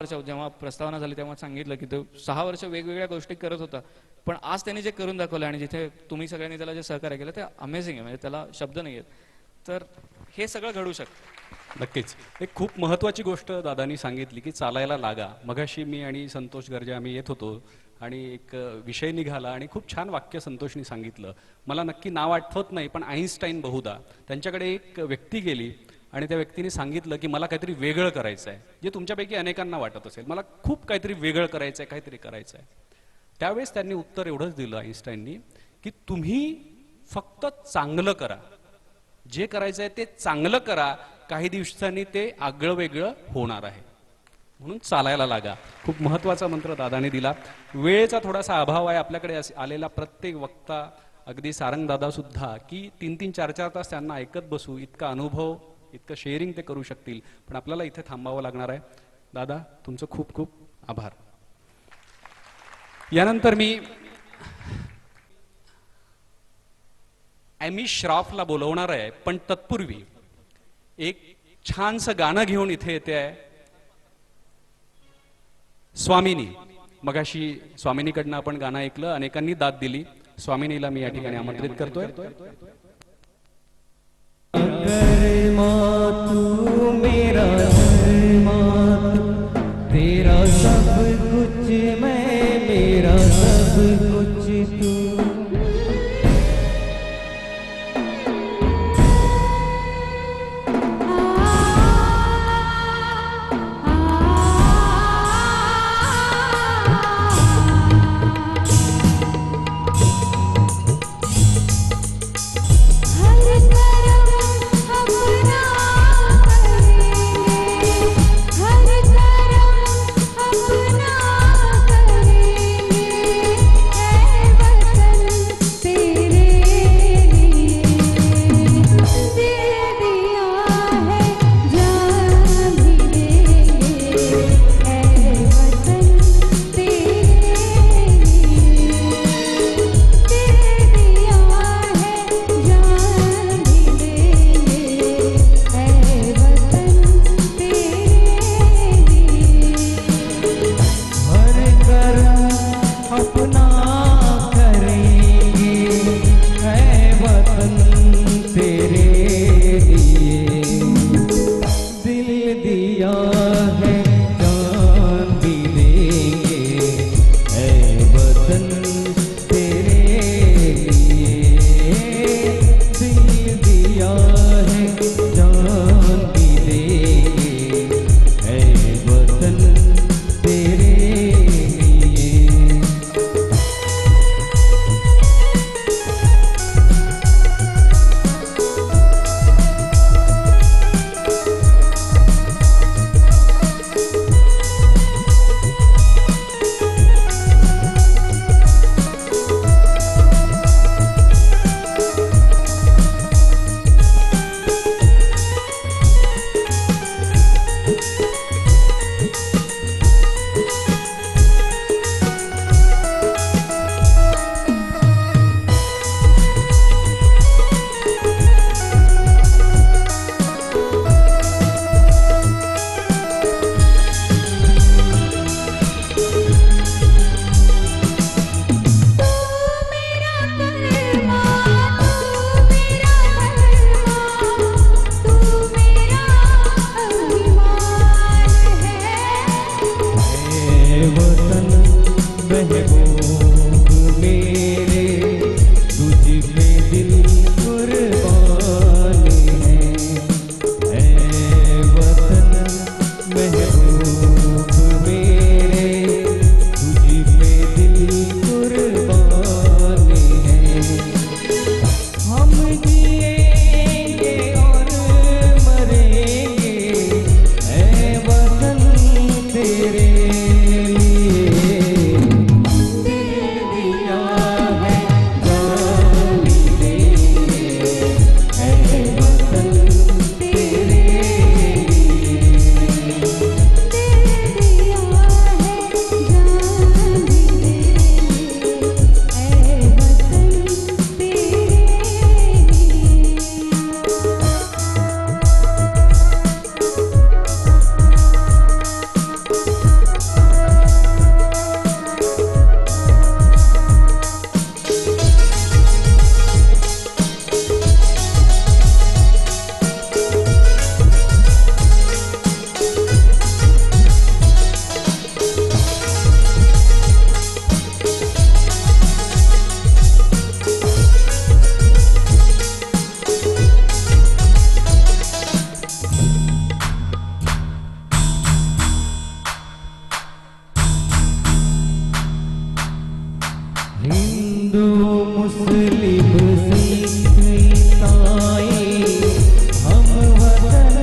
जेव्हा प्रस्तावना झाली तेव्हा सांगितलं की तो 6 वर्ष वेगवेगळ्या गोष्टी करत होता, पण आज त्यांनी जे करून दाखवलं आणि जिथे तुम्ही सगळ्यांनी त्याला जे सहकार्य केलं ते अमेझिंग आहे. म्हणजे त्याला शब्द नाही आहेत. तर हे सगळं घडू शकतं. नक्कीच. एक खूप महत्त्वाची गोष्ट दादांनी सांगितली की चालायला लागा. मगाशी मी आणि संतोष गर्जे आम्ही येत होतो आणि एक विषय निघाला आणि खूप छान वाक्य संतोषनी सांगितलं. मला नक्की नाव आठवत नाही, पण आईन्स्टाईन बहुधा त्यांच्याकडे एक व्यक्ती गेली आणि त्या व्यक्तीने सांगितलं की मला काहीतरी वेगळं करायचं आहे, जे तुमच्यापैकी अनेकांना वाटत असेल. मला खूप काहीतरी वेगळं करायचं आहे, काहीतरी करायचं आहे. त्यावेळेस त्यांनी उत्तर एवढंच दिलं आईन्स्टाईननी की तुम्ही फक्त चांगलं करा, जे करायचं आहे ते चांगलं करा, काही दिवसांनी ते आगळं वेगळं होणार आहे. म्हणून चालायला लागा. खूप महत्त्वाचा मंत्र दादाने दिला. वेळेचा थोडासा अभाव आहे आपल्याकडे. आलेला प्रत्येक वक्ता, अगदी सारंग दादा सुद्धा, की 3-3, 4-4 तास त्यांना ऐकत बसू, इतका अनुभव, इतकं शेअरिंग ते करू शकतील. पण आपल्याला इथे थांबावं लागणार आहे. दादा तुमचं खूप खूप आभार. यानंतर मी ॲमी श्रॉफला बोलवणार आहे, पण तत्पूर्वी एक छानसं गाणं घेऊन इथे येते आहे स्वामिनी. मगाशी स्वामिनीकडनं आपण गाणं ऐकलं, अनेकांनी दाद दिली. स्वामिनीला मी या ठिकाणी आमंत्रित करतोय. तू मेरा तेरा सब कुछ मैं, मेरा सब कुछ तू. मुस्लिम सिख ईसाई हम वतन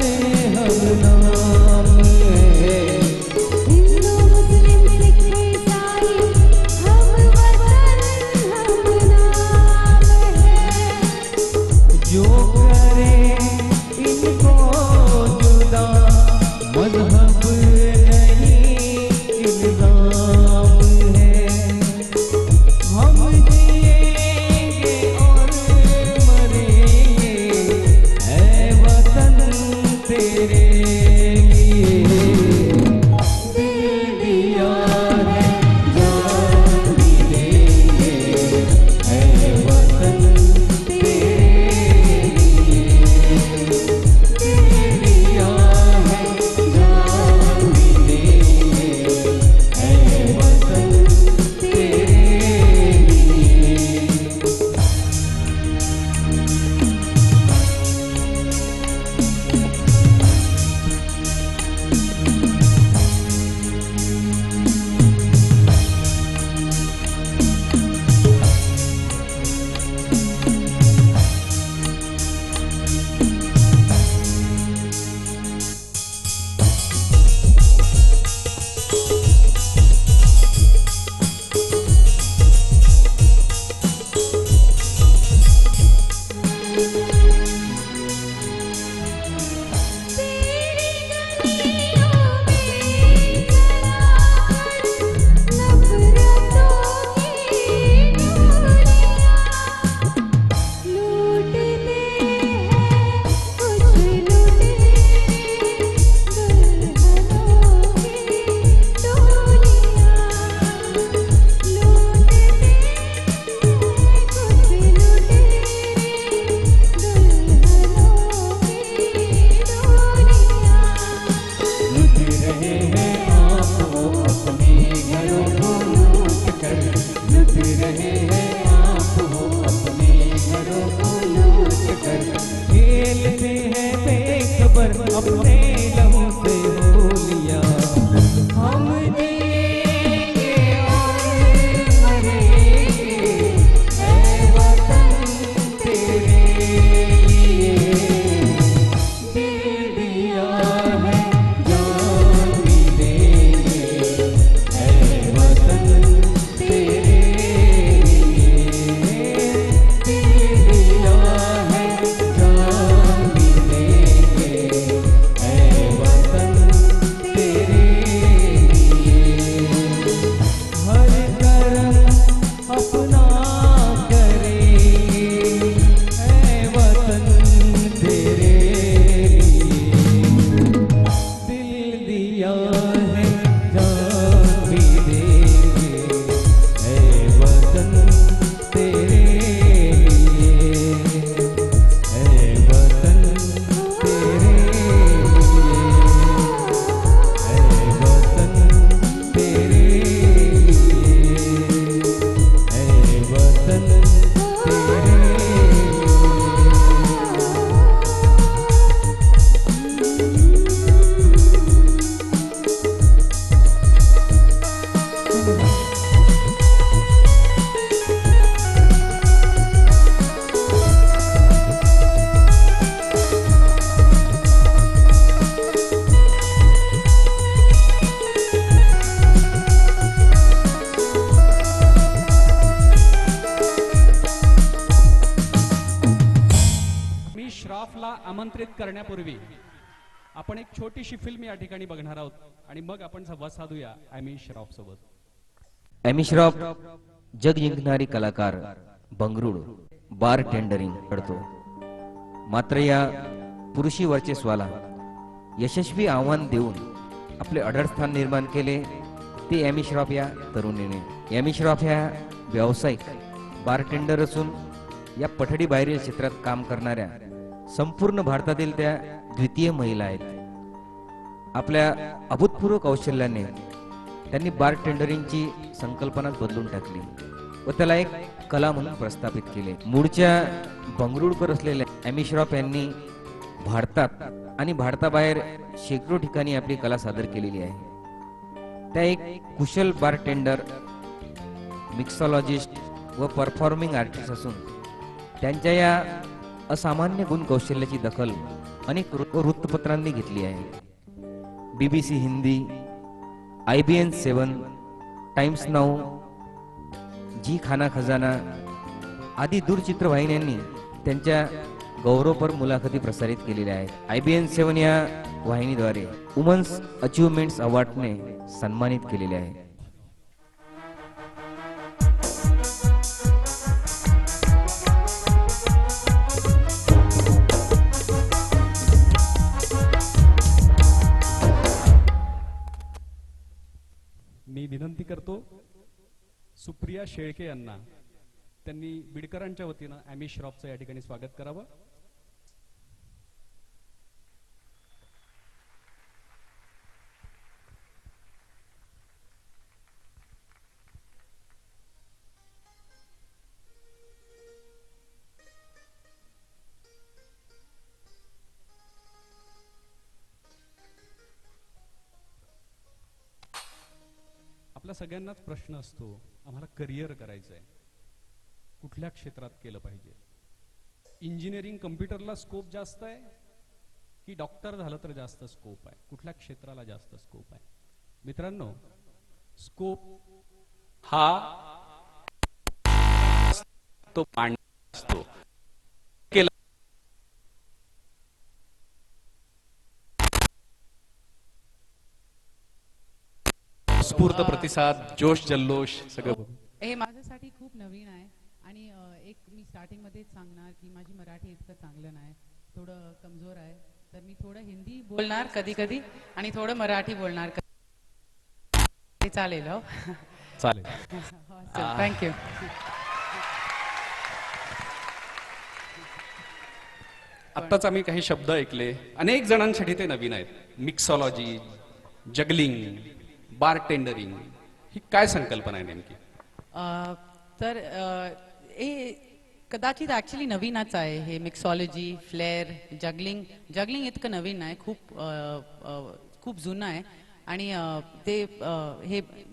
हम नाम है। हिंदू मुस्लिम सिख ईसाई हम वतन हम नाम है। जो करे इनको जुदा मजहब नहीं इल्जाम है। हम जिएंगे और मरेंगे है वतन तेरे लिए। दिल दिया है जान भी देंगे है वतन तेरे लिए। दिल दिया है जान भी देंगे है वतन तेरे लिए। तेरी गलियों में जलाकर नफरतों की गोलियां लूटते हैं कुछ लुटेरे दुल्हनों की टोलियां। लूटते हैं कुछ लुटेरे दुल्हनों की टोलियां। लुट रहे हैं आप वो अपने घरों को लूट कर। लुट रहे हैं आप वो अपने घरों को लूट कर। खेलते हैं बेखबर अपने लहू से होलियां। हम जिएंगे और मरेंगे है वतन तेरे लिए। दिल दिया है जान भी देंगे है वतन तेरे लिए। दिल दिया है जान भी देंगे है वतन तेरे लिए। हर कर्म अपना करेंगे है वतन तेरे लिए। दिल दिया है जान भी देंगे है वतन तेरे लिए। है वतन तेरे लिए। है वतन तेरे लिए। है वतन तेरे लिए। मी श्रॉफला आमंत्रित करण्यापूर्वी आपण एक छोटीशी फिल्म या ठिकाणी बघणार आहोत आणि मग आपण संवाद साधूया ॲमी श्रॉफ सोबत. ॲमी श्रॉफ जग जिंकणारी कलाकार बंगळुरू बार टेंडरिंग करतो. मात्र या पुरुषी वर्चस्वाला यशस्वी आव्हान देऊन आपले अढळ स्थान निर्माण केले ते ॲमी श्रॉफ या तरुणीने. ॲमी श्रॉफ ह्या व्यावसायिक बारटेंडर असून या पठडी बाहेरील क्षेत्रात काम करणाऱ्या संपूर्ण भारतातील त्या द्वितीय महिला आहेत. आपल्या अभूतपूर्व कौशल्याने त्यांनी बारटेंडरिंगची संकल्पनाच बदलून टाकली व त्याला एक कला म्हणून प्रस्थापित केले. मूळच्या बंगळुरूकर असलेल्या ॲमी श्रॉफ यांनी भारतात आणि भारताबाहेर शेकडो ठिकाणी आपली कला सादर केलेली आहे. त्या एक कुशल बारटेंडर, मिक्सॉलॉजिस्ट, व परफॉर्मिंग आर्टिस्ट असून त्यांच्या या असामान्य गुण कौशल्याची दखल अनेक वृत्तपत्रांनी घेतली आहे. BBC हिंदी, IBN 7, टाइम्स नाऊ, जी खाना खजाना आदी दूरचित्रवाहिन्यांनी त्यांच्या गौरवपर मुलाखती प्रसारित केलेल्या आहेत. IBN 7 या वाहिनीद्वारे वुमन्स अचीवमेंट्स अवॉर्डने सन्मानित केलेले आहे. मी विनंती करतो सुप्रिया शेळके यांना, त्यांनी बिडकरांच्या वतीनं ॲमी श्रॉफचं या ठिकाणी स्वागत करावं. आपल्या सगळ्यांनाच प्रश्न असतो, आम्हाला करिअर करायचं आहे, कुठल्या क्षेत्रात केलं पाहिजे. इंजिनिअरिंग कम्प्युटरला स्कोप जास्त आहे की डॉक्टर झालं तर जास्त स्कोप आहे, कुठल्या क्षेत्राला जास्त स्कोप आहे? मित्रांनो, स्कोप हा तो मांडला असतो. स्फूर्त प्रतिसाद, जोश जल्लोष सगळं बघून हे माझ्यासाठी खूप नवीन आहे आणि एक मी स्टार्टिंगमध्येच सांगणार की माझी मराठी इतकं चांगलं नाही, थोडं कमजोर आहे, तर मी थोडं हिंदी बोलणार कधी कधी आणि थोडं मराठी बोलणार कधी. चालेल? हो चालेल. थँक्यू. आत्ताच आम्ही काही शब्द ऐकले, अनेक जणांसाठी ते नवीन आहेत. मिक्सॉलॉजी, जगलिंग, बारटेंडरिंग, ही काय संकल्पना आहे नेमकी? तर हे कदाचित ॲक्च्युली नवीनच आहे. हे मिक्सॉलॉजी, फ्लेअर, जगलिंग इतकं नवीन आहे, खूप जुनं आहे. आणि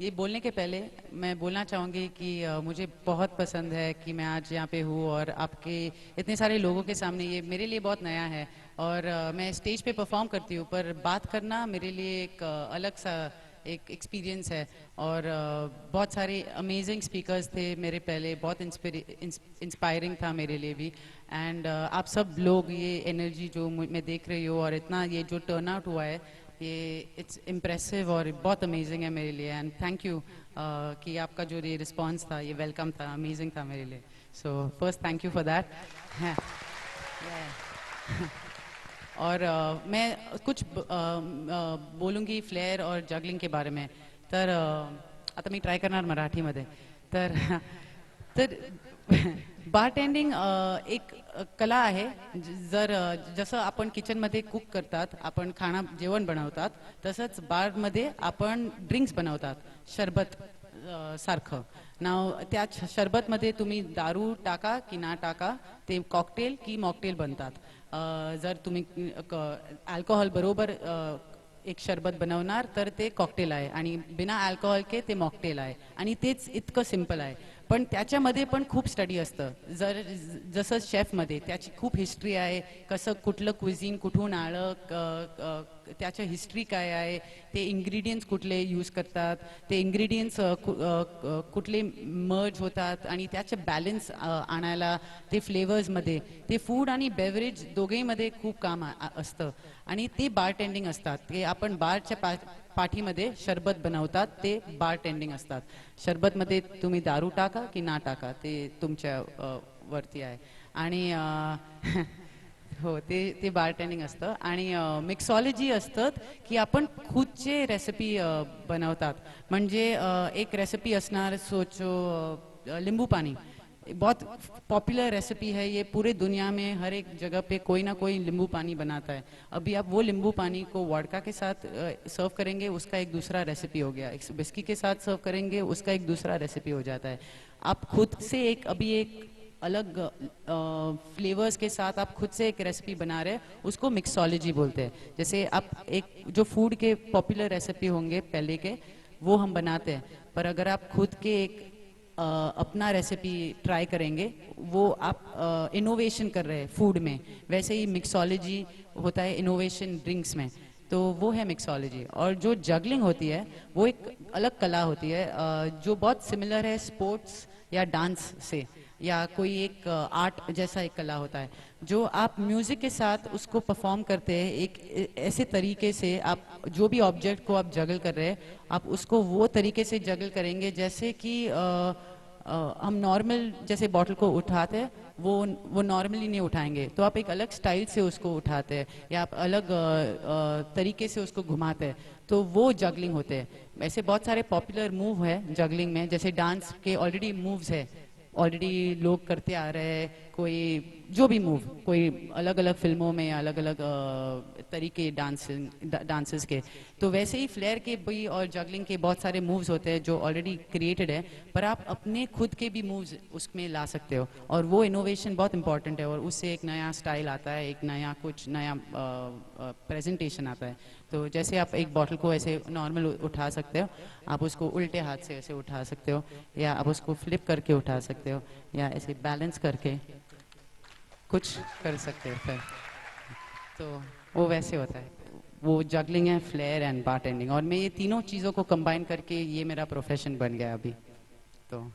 ये बोलने के पहले मैं बोलना चाहूँगी कि मुझे बहुत पसंद है कि मैं आज यहाँ पे हूँ और आपके इतने सारे लोगों के सामने, ये मेरे लिए बहुत नया है और मैं स्टेज पे परफॉर्म करती हूँ, पर बात करना मेरे लिए एक अलग सा एक एक्सपीरियंस है. और बहुत सारे अमेजिंग स्पीकर्स थे मेरे पहले, बहुत इंस्पायरिंग था मेरे लिए भी. एंड आप सब लोग, ये एनर्जी जो मैं देख रही हूँ और इतना ये जो टर्न आउट हुआ है, ये इट्स इम्प्रेसिव और बहुत अमेजिंग है मेरे लिए. एंड थैंक यू कि आपका जो ये रिस्पॉन्स था, ये वेलकम था, अमेजिंग था मेरे लिए. So first thank you for that. और मैं कुछ बोलूँगी फ्लेअर और जगलिंग के बारे में. तर आता मी ट्राय करणार मराठीमध्ये. तर बारटेंडिंग एक कला आहे. जसं आपण किचनमध्ये कुक करतात, आपण जेवण बनवतात, तसंच बारमध्ये आपण ड्रिंक्स बनवतात, सरबत सारखं. नाव त्या सरबतमध्ये तुम्ही दारू टाका की ना टाका, ते कॉकटेल की मॉकटेल बनतात. जर तुम्ही अल्कोहोल बरोबर एक शरबत बनवणार तर ते कॉकटेल आहे आणि बिना अल्कोहोल के ते मॉकटेल आहे. आणि तेच इतकं सिम्पल आहे, पण त्याच्यामध्ये पण खूप स्टडी असतं. जसं शेफमध्ये त्याची खूप हिस्ट्री आहे, कसं कुठलं क्विझिन कुठून आलं, त्याचं हिस्ट्री काय आहे, ते इंग्रेडियंट्स कुठले यूज करतात, ते इंग्रेडियंट्स कुठले मर्ज होतात आणि त्याचे बॅलन्स आणायला ते फ्लेवर्समध्ये, ते फूड आणि बेवरेज दोघेमध्ये खूप काम असतं. आणि ते बारटेंडिंग असतात. ते आपण बारच्या पाठीमध्ये शरबत बनवतात, ते बारटेंडिंग असतात. शरबतमध्ये तुम्ही दारू टाका की ना टाका, ते तुमच्या वरती आहे. आणि हो, ते बारटेंडिंग असतं. आणि मिक्सॉलॉजी असतं की आपण खुदचे रेसिपी बनवतात. म्हणजे एक रेसिपी असणार, सोचो लिंबू पानी, बहुत पॉपुलर रेसिपी है ये, पूरे दुनिया में हर एक जगह पे कोई ना कोई नींबू पानी बनाता है. अभी आप वो नींबू पानी को वोडका के साथ सर्व करेंगे, उसका एक दूसरा रेसिपी हो गया. एक विस्की के साथ सर्व करेंगे, उसका एक दूसरा रेसिपी हो जाता है. आप खुद से एक अलग फ्लेवर्स के साथ आप खुद से एक रेसिपी बना रहे हैं, उसको मिक्सोलॉजी बोलते हैं. जैसे आप एक जो फूड के पॉपुलर रेसिपी होंगे पहले के, वो हम बनाते हैं, पर अगर आप खुद के एक अपना रेसिपी ट्राई करेंगे, वो आप इनोवेशन कर रहे हैं फूड में। वैसे ही मिक्सोलॉजी होता है इनोवेशन ड्रिंक्स में, तो वो है मिक्सोलॉजी। और जो जगलिंग होती है वो एक अलग कला होती है, जो बहुत सिमिलर है स्पोर्ट्स या डांस से, या कोई एक आर्ट जैसा एक कला होता है, जो आप म्यूजिक के साथ उसको परफॉर्म करते हैं एक ऐसे तरीके से। आप जो भी ऑब्जेक्ट को आप जगल कर रहे हैं, आप उसको वो तरीके से जगल करेंगे जैसे कि हम नॉर्मल जैसे बॉटल को उठाते हैं वो नॉर्मली नहीं उठाएंगे, तो आप एक अलग स्टाइल से उसको उठाते हैं या आप अलग तरीके से उसको घुमाते हैं, तो वो जगलिंग होते हैं। ऐसे बहुत सारे पॉपुलर मूव है जगलिंग में, जैसे डांस के ऑलरेडी मूव्स है, ऑलरेडी लोग करते आ रहे हैं, कोई जो भी मूव, कोई अलग अलग फिल्मों में या अलग अलग तरीके डांसेस के, तो वैसे ही फ्लेयर के भी और जगलिंग के बहुत सारे मूव्स होते हैं जो ऑलरेडी क्रिएटेड है, पर आप अपने खुद के भी मूव्स उसमें ला सकते हो, और वो इनोवेशन बहुत इंपॉर्टेंट है, और उससे एक नया स्टाइल आता है, एक नया कुछ नया प्रेजेंटेशन आता है। तो जैसे आप एक बॉटल को ऐसे नॉर्मल उठा सकते हो, आप उसको उल्टे हाथ से ऐसे उठा सकते हो, या आप उसको फ्लिप करके उठा सकते हो, या ऐसे बैलेंस करके कुछ कर सकते हो फिर, तो वो वैसे होता है। वो जगलिंग है, फ्लेयर एंड बारटेंडिंग, और मैं ये तीनों चीज़ों को कंबाइन करके ये मेरा प्रोफेशन बन गया अभी। तो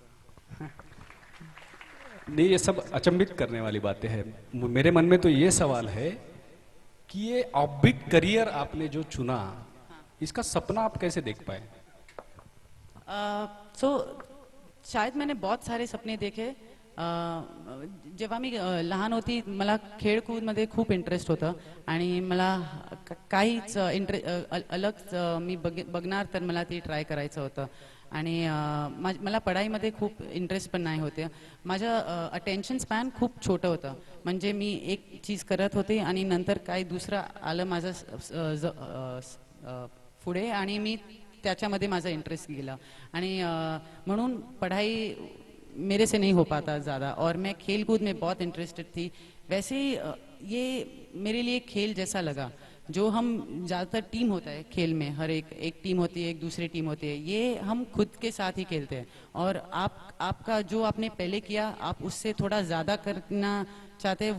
नहीं, ये सब अचंभित करने वाली बातें हैं। मेरे मन में तो ये सवाल है कि ये ऑफबीट करियर आपने जो चुना, इसका सपना आप कैसे देख पाए? शायद मैंने बहुत सारे सपने देखे। जेव्हा मी लहान होती, मला खेळकूदमध्ये खूप इंटरेस्ट होता, आणि मला काहीच अलग मी बघणार तर मला ते ट्राय करायचं होतं, आणि मला पढाईमध्ये खूप इंटरेस्ट पण नाही होते. माझं अटेन्शन स्पॅन खूप छोटं होतं, म्हणजे मी एक चीज करत होते आणि नंतर काही दुसरं आलं माझं पुढे, आणि मी त्याच्यामध्ये माझा इंटरेस्ट गेला, आणि म्हणून पढ़ाई मेरे से नहीं हो पाता ज़्यादा, और मैं खेल कूद में बहुत इंटरेस्टेड थी। वैसे ये मेरे लिए खेल जैसा लगा, जो हम ज़्यादातर टीम होता है खेल में, हर एक टीम होती है, एक दूसरी टीम होती है, ये हम खुद के साथ ही खेलते हैं, और आपका जो आपने पहले किया आप उससे थोड़ा ज़्यादा करना चाहते हैं,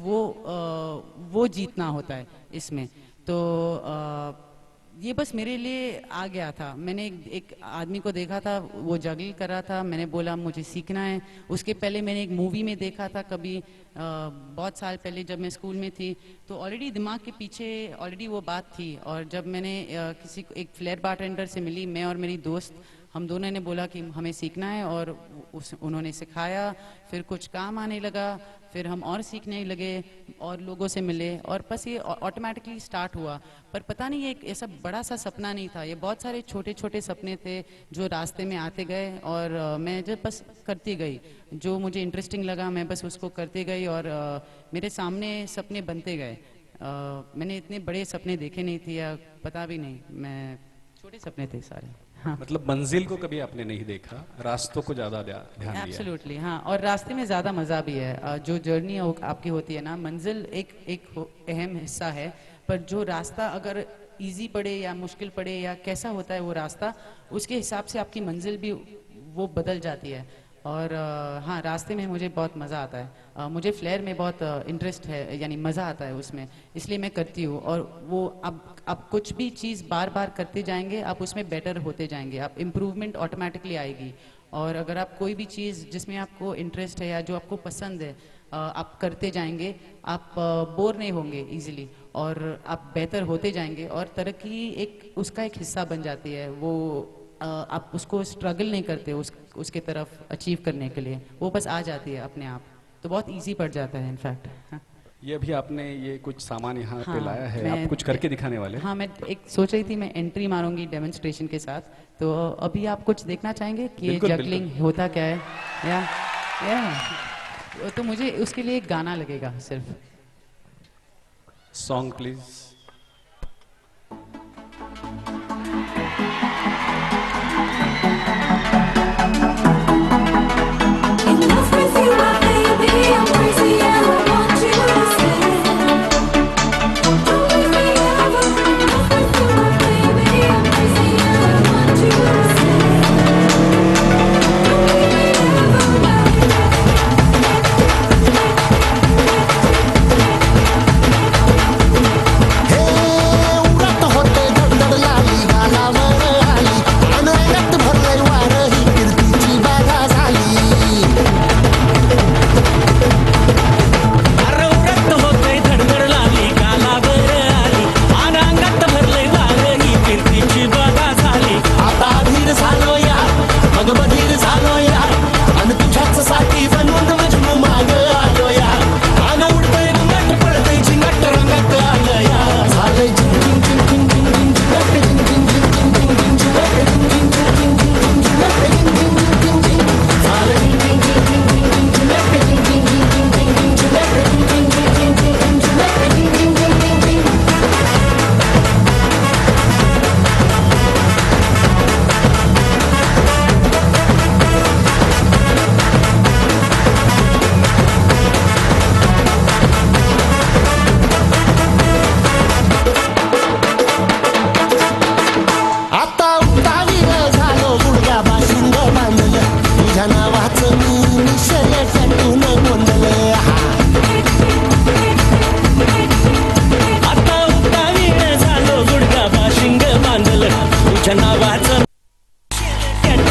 वो जीतना होता है इसमें। तो ये बस मेरे लिए आ गया था। मैंने एक आदमी को देखा था, वो जगल कर रहा था, मैंने बोला मुझे सीखना है। उसके पहले मैंने एक मूवी में देखा था कभी, बहुत साल पहले जब मैं स्कूल में थी, तो ऑलरेडी दिमाग के पीछे ऑलरेडी वो बात थी। और जब मैंने किसी को एक फ्लेयर बारटेंडर से मिली, मैं और मेरी दोस्त, हम दोनों ने बोला कि हमें सीखना है, और उन्होंने सिखाया, फिर कुछ काम आने लगा, फिर हम और सीखने लगे और लोगों से मिले, और बस ये ऑटोमेटिकली स्टार्ट हुआ। पर पता नहीं, एक ऐसा बड़ा सा सपना नहीं था, ये बहुत सारे छोटे छोटे सपने थे जो रास्ते में आते गए, और मैं जब बस करती गई, जो मुझे इंटरेस्टिंग लगा मैं बस उसको करती गई, और मेरे सामने सपने बनते गए। मैंने इतने बड़े सपने देखे नहीं थे, या पता भी नहीं, मैं छोटे सपने थे सारे। हाँ। मतलब मंजिल को कभी आपने नहीं देखा, रास्तों को ज्यादा ध्यान दिया? एब्सोल्युटली, हाँ। और रास्ते में ज्यादा मजा भी है। जो जर्नी आपकी होती है ना, मंजिल एक अहम हिस्सा है, पर जो रास्ता अगर इजी पड़े या मुश्किल पड़े या कैसा होता है वो रास्ता, उसके हिसाब से आपकी मंजिल भी वो बदल जाती है। और हाँ, रास्ते में मुझे बहुत मज़ा आता है। मुझे फ्लेयर में बहुत इंटरेस्ट है, यानी मज़ा आता है उसमें, इसलिए मैं करती हूँ। और वो आप कुछ भी चीज़ बार बार करते जाएंगे, आप उसमें बेटर होते जाएंगे, आप इम्प्रूवमेंट ऑटोमेटिकली आएगी। और अगर आप कोई भी चीज़ जिसमें आपको इंटरेस्ट है या जो आपको पसंद है, आप करते जाएंगे, आप बोर नहीं होंगे इजीली, और आप बेहतर होते जाएंगे, और तरक्की एक उसका एक हिस्सा बन जाती है। वो आप उसको स्ट्रगल नहीं करते उसके तरफ अचीव करने के लिए, वो बस आ जाती है अपने आप, तो बहुत इजी पड़ जाता है इनफैक्ट। हाँ। ये अभी आपने ये कुछ सामान यहाँ पे हाँ, लाया है, आप कुछ करके दिखाने वाले? हाँ, मैं एक सोच रही थी मैं एंट्री मारूंगी डेमोन्स्ट्रेशन के साथ, तो अभी आप कुछ देखना चाहेंगे कि ये जगलिंग होता क्या है, या तो मुझे उसके लिए एक गाना लगेगा सिर्फ। Song please. In love with you, my baby, I'm crazy and I want you to stay. Don't leave me ever. In love with you, my baby, I'm crazy and I want you to stay. Don't leave me ever.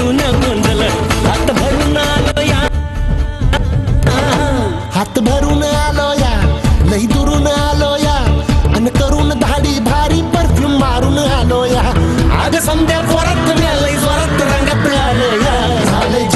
करून गोंधळ हात भरून आलो या हात भरून आलो या लई दुरून आलो या अन करून धाडी भारी परफ्यूम मारून आलो या आग संध्या जोरात लई जोरात रंगात आलो या झालंय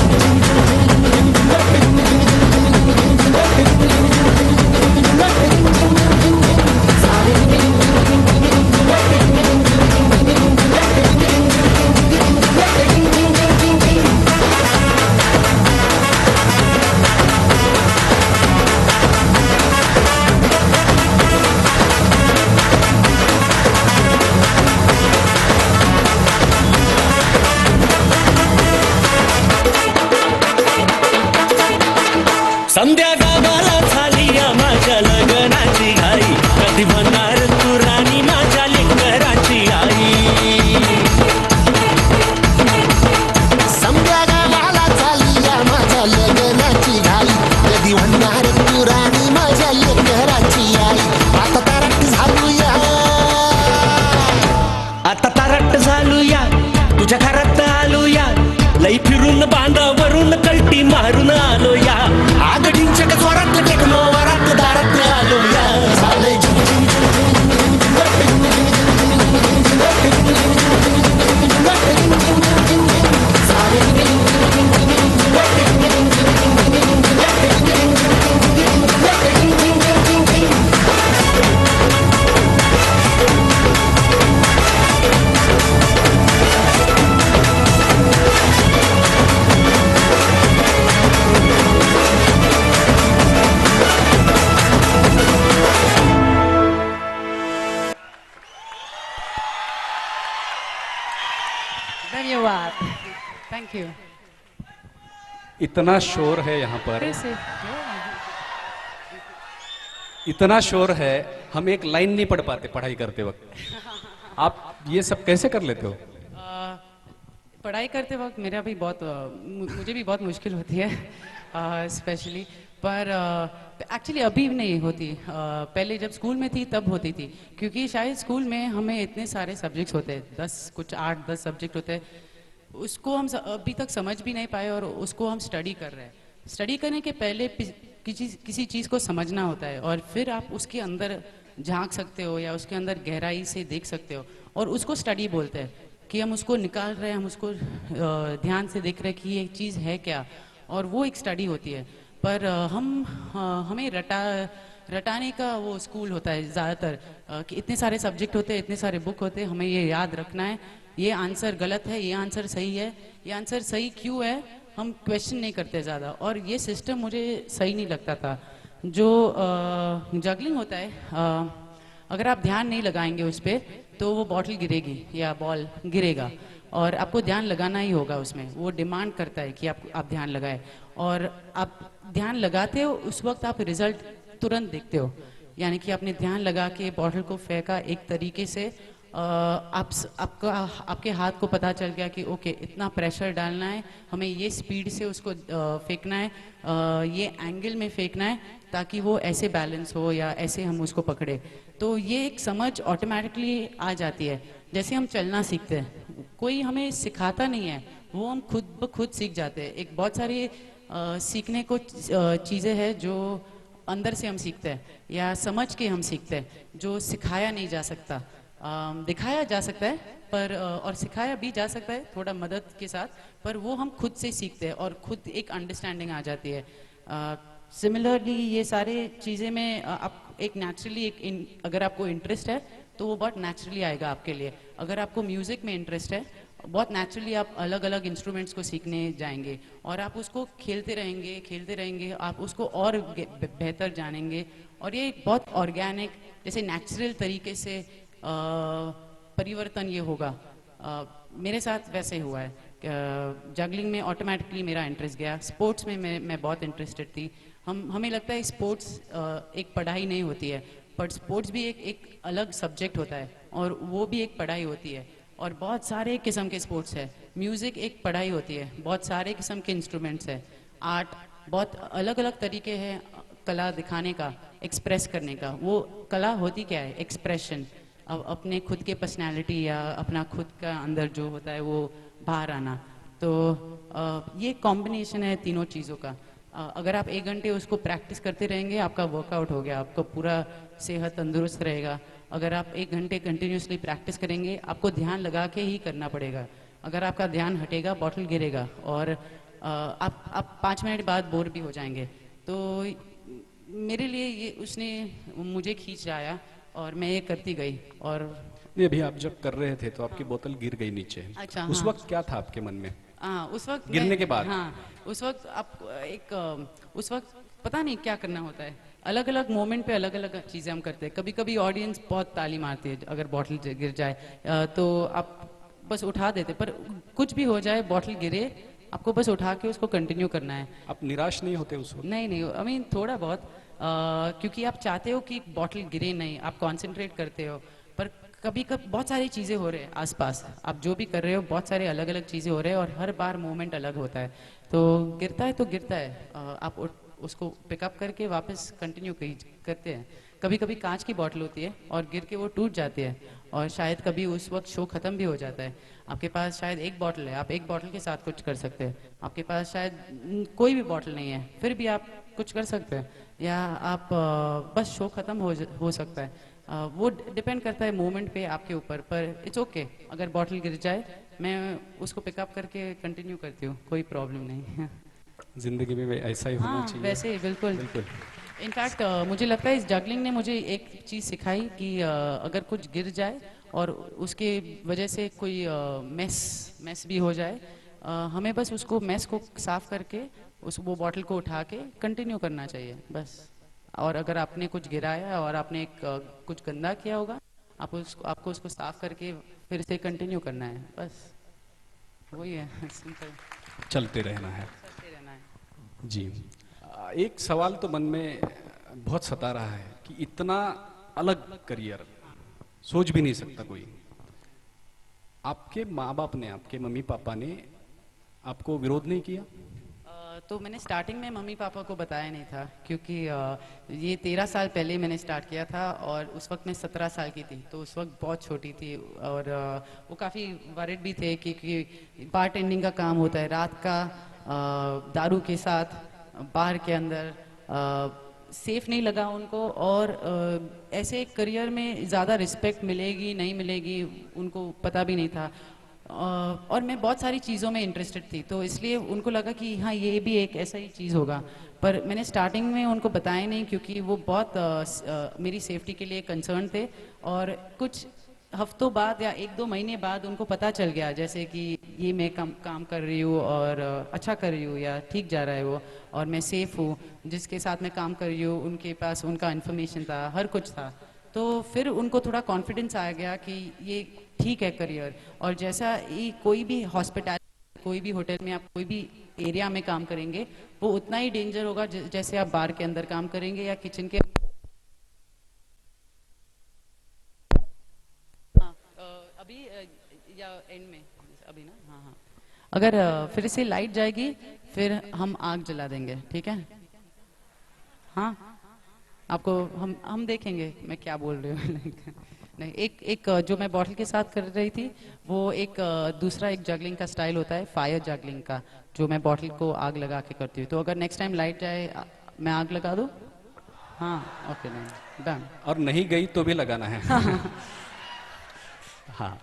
संध्या गावाला झाली या माझ्या लग्नाची घाई कधी म्हणणार तू राणी माझ्या लेकराची आई संध्या गावाला झाली या माझ्या लग्नाची घाई कधी म्हणणार तू राणी माझ्या लेकराची आई आता तारट झालूया आता तारट झालूया तुझ्या घरात आलूया लई फिरून बांधावरून कल्टी मारून आलो या आगडींच्या स्वरात टेकलो वरात दारात आलो या झालंय धन्यवाद, थैंक यू। इतना शोर है यहाँ पर, फिर से इतना शोर है हम एक लाइन नहीं पढ़ पाते पढ़ाई करते वक्त। आप ये सब कैसे कर लेते हो? पढ़ाई करते वक्त मेरा भी बहुत मुझे भी बहुत मुश्किल होती है स्पेशली, पर एक्चुअली अभी नहीं होती। पहले जब स्कूल में थी तब होती थी, क्योंकि शायद स्कूल में हमें इतने सारे सब्जेक्ट्स होते हैं, 8-10 सब्जेक्ट होते हैं, उसको हम अभी तक समझ भी नहीं पाए और उसको हम स्टडी कर रहे हैं। स्टडी करने के पहले किसी चीज़ को समझना होता है और फिर आप उसके अंदर झांक सकते हो या उसके अंदर गहराई से देख सकते हो, और उसको स्टडी बोलते हैं कि हम उसको निकाल रहे हैं, हम उसको ध्यान से देख रहे हैं कि ये चीज़ है क्या, और वो एक स्टडी होती है। पर हमें रटाने का वो स्कूल होता है ज़्यादातर, कि इतने सारे सब्जेक्ट होते हैं, इतने सारे बुक होते हैं, हमें ये याद रखना है, ये आंसर गलत है, ये आंसर सही है, ये आंसर सही क्यों है, हम क्वेश्चन नहीं करते ज़्यादा, और ये सिस्टम मुझे सही नहीं लगता था। जो जगलिंग होता है, अगर आप ध्यान नहीं लगाएंगे उस पर तो वो बॉटल गिरेगी या बॉल गिरेगा, और आपको ध्यान लगाना ही होगा उसमें। वो डिमांड करता है कि आप ध्यान लगाए, और आप ध्यान लगाते हो उस वक्त आप रिजल्ट तुरंत देखते हो, यानी कि आपने ध्यान लगा के बॉटल को फेंका एक तरीके से, आपके हाथ को पता चल गया कि ओके इतना प्रेशर डालना है, हमें ये स्पीड से उसको फेंकना है, ये एंगल में फेंकना है ताकि वो ऐसे बैलेंस हो या ऐसे हम उसको पकड़े। तो ये एक समझ ऑटोमेटिकली आ जाती है, जैसे हम चलना सीखते हैं, कोई हमें सिखाता नहीं है, वो हम खुद ब खुद सीख जाते हैं। एक बहुत सारी सीखने को चीज़ें हैं जो अंदर से हम सीखते हैं या समझ के हम सीखते हैं, जो सिखाया नहीं जा सकता। दिखाया जा सकता है पर और सिखाया भी जा सकता है थोड़ा मदद के साथ, पर वो हम खुद से सीखते हैं और खुद एक अंडरस्टैंडिंग आ जाती है। सिमिलरली ये सारे चीज़ें में आप एक नेचुरली अगर आपको इंटरेस्ट है तो वो बहुत नेचुरली आएगा आपके लिए। अगर आपको म्यूज़िक में इंटरेस्ट है, बहुत नेचुरली आप अलग अलग इंस्ट्रूमेंट्स को सीखने जाएंगे और आप उसको खेलते रहेंगे, आप उसको और बेहतर जानेंगे, और ये बहुत ऑर्गेनिक जैसे नेचुरल तरीके से परिवर्तन ये होगा। मेरे साथ वैसे हुआ है, जगलिंग में ऑटोमेटिकली मेरा इंटरेस्ट गया। स्पोर्ट्स में मैं बहुत इंटरेस्टेड थी। हमें लगता है स्पोर्ट्स एक पढ़ाई नहीं होती है, पर स्पोर्ट्स भी एक अलग सब्जेक्ट होता है और वो भी एक पढ़ाई होती है, और बहुत सारे किस्म के स्पोर्ट्स है। म्यूज़िक एक पढ़ाई होती है, बहुत सारे किस्म के इंस्ट्रूमेंट्स है, आर्ट बहुत अलग अलग तरीके हैं कला दिखाने का, एक्सप्रेस करने का। वो कला होती क्या है? एक्सप्रेशन, अपने खुद के पर्सनैलिटी या अपना खुद का अंदर जो होता है वो बाहर आना। तो ये कॉम्बिनेशन है तीनों चीज़ों का। अगर आप 1 घंटे उसको प्रैक्टिस करते रहेंगे, आपका वर्कआउट हो गया, आपको पूरा सेहत तंदुरुस्त रहेगा। अगर आप 1 घंटे कंटिन्यूसली प्रैक्टिस करेंगे, आपको ध्यान लगा के ही करना पड़ेगा। अगर आपका ध्यान हटेगा, बॉटल गिरेगा और आप 5 मिनट बाद बोर भी हो जाएंगे। तो मेरे लिए ये उसने मुझे खींच लाया और मैं ये करती गई। और नहीं, अभी आप जब कर रहे थे तो आपकी बोतल गिर गई नीचे। अच्छा, उस हाँ। वक्त क्या था आपके मन में? हाँ, उस वक्त गिरने के बाद? हाँ, उस वक्त आप उस वक्त पता नहीं क्या करना होता है। अलग अलग मोमेंट पे अलग अलग चीज़ें हम करते हैं। कभी कभी ऑडियंस बहुत ताली मारती है अगर बॉटल गिर जाए, तो आप बस उठा देते। पर कुछ भी हो जाए, बॉटल गिरे, आपको बस उठा के उसको कंटिन्यू करना है। आप निराश नहीं होते उस वक्त? नहीं नहीं, आई मीन थोड़ा बहुत, क्योंकि आप चाहते हो कि बॉटल गिरे नहीं, आप कंसंट्रेट करते हो। पर कभी कभी बहुत सारी चीज़ें हो रहे हैं आसपास, आप जो भी कर रहे हो बहुत सारे अलग अलग चीज़ें हो रहे हैं और हर बार मोमेंट अलग होता है। तो गिरता है तो गिरता है, आप उसको पिकअप करके वापस कंटिन्यू करते हैं। कभी कभी कांच की बॉटल होती है और गिर के वो टूट जाती है, और शायद कभी उस वक्त शो ख़त्म भी हो जाता है। आपके पास शायद 1 बॉटल है, आप 1 बॉटल के साथ कुछ कर सकते हैं। आपके पास शायद कोई भी बॉटल नहीं है, फिर भी आप कुछ कर सकते हैं। या आप बस शो ख़त्म हो सकता है। वो डिपेंड करता है मोमेंट पे, आपके ऊपर। पर इट्स ओके, अगर बॉटल गिर जाए मैं उसको पिकअप करके कंटिन्यू करती हूँ, कोई प्रॉब्लम नहीं। जिंदगी में ऐसा ही होना हाँ, चाहिए। वैसे ही बिल्कुल। बिल्कुल। इनफैक्ट मुझे लगता है इस जगलिंग ने मुझे एक चीज़ सिखाई कि अगर कुछ गिर जाए और उसके वजह से कोई मेस भी हो जाए, हमें बस उसको मेस को साफ करके वो बॉटल को उठा के कंटिन्यू करना चाहिए बस। और अगर आपने कुछ गिराया और आपने कुछ गंदा किया होगा, आपको उसको साफ करके फिर से कंटिन्यू करना है, बस वही है। सिंपल, चलते रहना है। चलते रहना है। जी। एक सवाल तो मन में बहुत सता रहा है कि इतना अलग करियर सोच भी नहीं सकता कोई। आपके माँ बाप ने, आपके मम्मी पापा ने आपको विरोध नहीं किया? तो मैंने स्टार्टिंग में मम्मी पापा को बताया नहीं था, क्योंकि ये 13 साल पहले मैंने स्टार्ट किया था और उस वक्त मैं 17 साल की थी, तो उस वक्त बहुत छोटी थी। और वो काफ़ी वरिड भी थे, क्योंकि बारटेंडिंग का काम होता है रात का, दारू के साथ बार के अंदर, सेफ नहीं लगा उनको। और ऐसे एक करियर में ज़्यादा रिस्पेक्ट मिलेगी नहीं मिलेगी उनको पता भी नहीं था। और मैं बहुत सारी चीज़ों में इंटरेस्टेड थी, तो इसलिए उनको लगा कि हाँ ये भी एक ऐसा ही चीज़ होगा। पर मैंने स्टार्टिंग में उनको बताया नहीं, क्योंकि वो बहुत मेरी सेफ्टी के लिए कंसर्न थे। और कुछ हफ्तों बाद या 1-2 महीने बाद उनको पता चल गया, जैसे कि ये मैं काम कर रही हूँ और अच्छा कर रही हूँ या ठीक जा रहा है वो, और मैं सेफ़ हूँ। जिसके साथ मैं काम कर रही हूँ उनके पास उनका इन्फॉर्मेशन था, हर कुछ था। तो फिर उनको थोड़ा कॉन्फिडेंस आ गया कि ये ठीक है करियर। और जैसा ये कोई भी हॉस्पिटैलिटी, कोई भी होटल में आप कोई भी एरिया में काम करेंगे, वो उतना ही डेंजर होगा जैसे आप बार के अंदर काम करेंगे या किचन के। हाँ, अभी या एंड में अभी ना, हाँ हाँ, अगर फिर से लाइट जाएगी फिर हम आग जला देंगे, ठीक है? हाँ, आपको हम देखेंगे मैं क्या बोल रही हूँ। नहीं, एक जो मैं बॉटल के साथ कर रही थी, वो एक दूसरा एक जगलिंग का स्टाइल होता है, फायर जगलिंग का, जो मैं बॉटल को आग लगा के करती हूँ। तो अगर नेक्स्ट टाइम लाइट जाए मैं आग लगा दूँ? हाँ, ओके, नहीं, डन। और नहीं गई तो भी लगाना है। हाँ।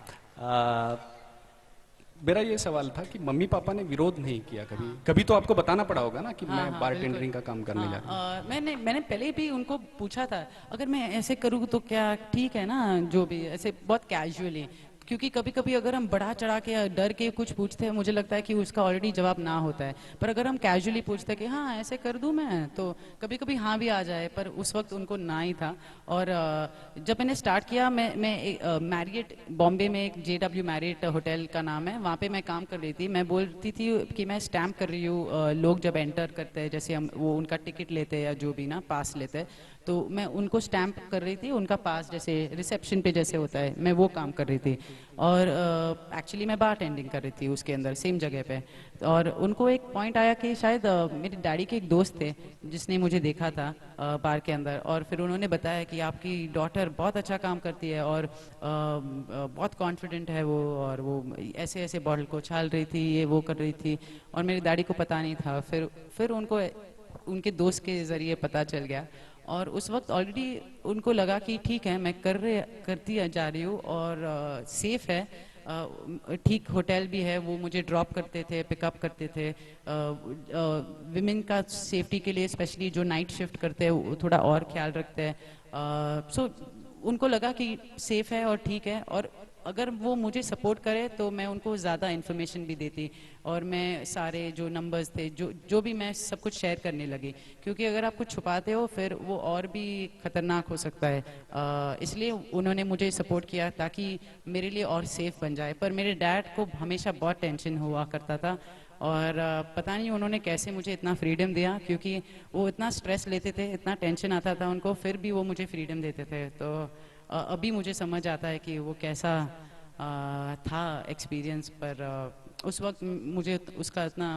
मेरा ये सवाल था कि मम्मी पापा ने विरोध नहीं किया कभी? कभी तो आपको बताना पड़ा होगा ना कि हाँ, मैं हाँ, बारटेंडरिंग का बिल्कुल। काम करने जा रहा हूँ। मैंने पहले भी उनको पूछा था, अगर मैं ऐसे करूँ तो क्या ठीक है ना, जो भी ऐसे बहुत कैजुअली। क्योंकि कभी कभी अगर हम बढ़ा चढ़ा के डर के कुछ पूछते हैं, मुझे लगता है कि उसका ऑलरेडी जवाब ना होता है। पर अगर हम कैजुअली पूछते हैं कि हाँ ऐसे कर दूं मैं, तो कभी कभी हाँ भी आ जाए। पर उस वक्त उनको ना ही था। और जब मैंने स्टार्ट किया, मैं मैरियट बॉम्बे में, एक JW मैरियट होटल का नाम है, वहाँ पे मैं काम कर रही थी। मैं बोलती थी कि मैं स्टैम्प कर रही हूँ। लोग जब एंटर करते हैं, जैसे हम वो उनका टिकट लेते हैं या जो भी ना पास लेते हैं, तो मैं उनको स्टैम्प कर रही थी, उनका पास जैसे रिसेप्शन पे जैसे होता है, मैं वो काम कर रही थी। और एक्चुअली मैं बार टेंडिंग कर रही थी उसके अंदर सेम जगह पे। और उनको एक पॉइंट आया कि शायद मेरे डैडी के एक दोस्त थे जिसने मुझे देखा था बार के अंदर, और फिर उन्होंने बताया कि आपकी डॉटर बहुत अच्छा काम करती है और बहुत कॉन्फिडेंट है वो, और वो ऐसे ऐसे बॉटल को छाल रही थी, ये वो कर रही थी, और मेरे डैडी को पता नहीं था। फिर उनको उनके दोस्त के ज़रिए पता चल गया, और उस वक्त ऑलरेडी उनको लगा कि ठीक है मैं करती जा रही हूँ और सेफ है, ठीक होटल भी है, वो मुझे ड्रॉप करते थे, पिकअप करते थे। विमेन का सेफ्टी के लिए स्पेशली जो नाइट शिफ्ट करते हैं वो थोड़ा और ख्याल रखते हैं। सो उनको लगा कि सेफ है और ठीक है, और अगर वो मुझे सपोर्ट करे तो मैं उनको ज़्यादा इन्फॉर्मेशन भी देती, और मैं सारे जो नंबर्स थे जो भी मैं सब कुछ शेयर करने लगी, क्योंकि अगर आप कुछ छुपाते हो फिर वो और भी ख़तरनाक हो सकता है। इसलिए उन्होंने मुझे सपोर्ट किया ताकि मेरे लिए और सेफ बन जाए। पर मेरे डैड को हमेशा बहुत टेंशन हुआ करता था, और पता नहीं उन्होंने कैसे मुझे इतना फ्रीडम दिया, क्योंकि वो इतना स्ट्रेस लेते थे, इतना टेंशन आता था उनको, फिर भी वो मुझे फ्रीडम देते थे। तो अभी मुझे समझ आता है कि वो कैसा था एक्सपीरियंस। पर उस वक्त मुझे उसका इतना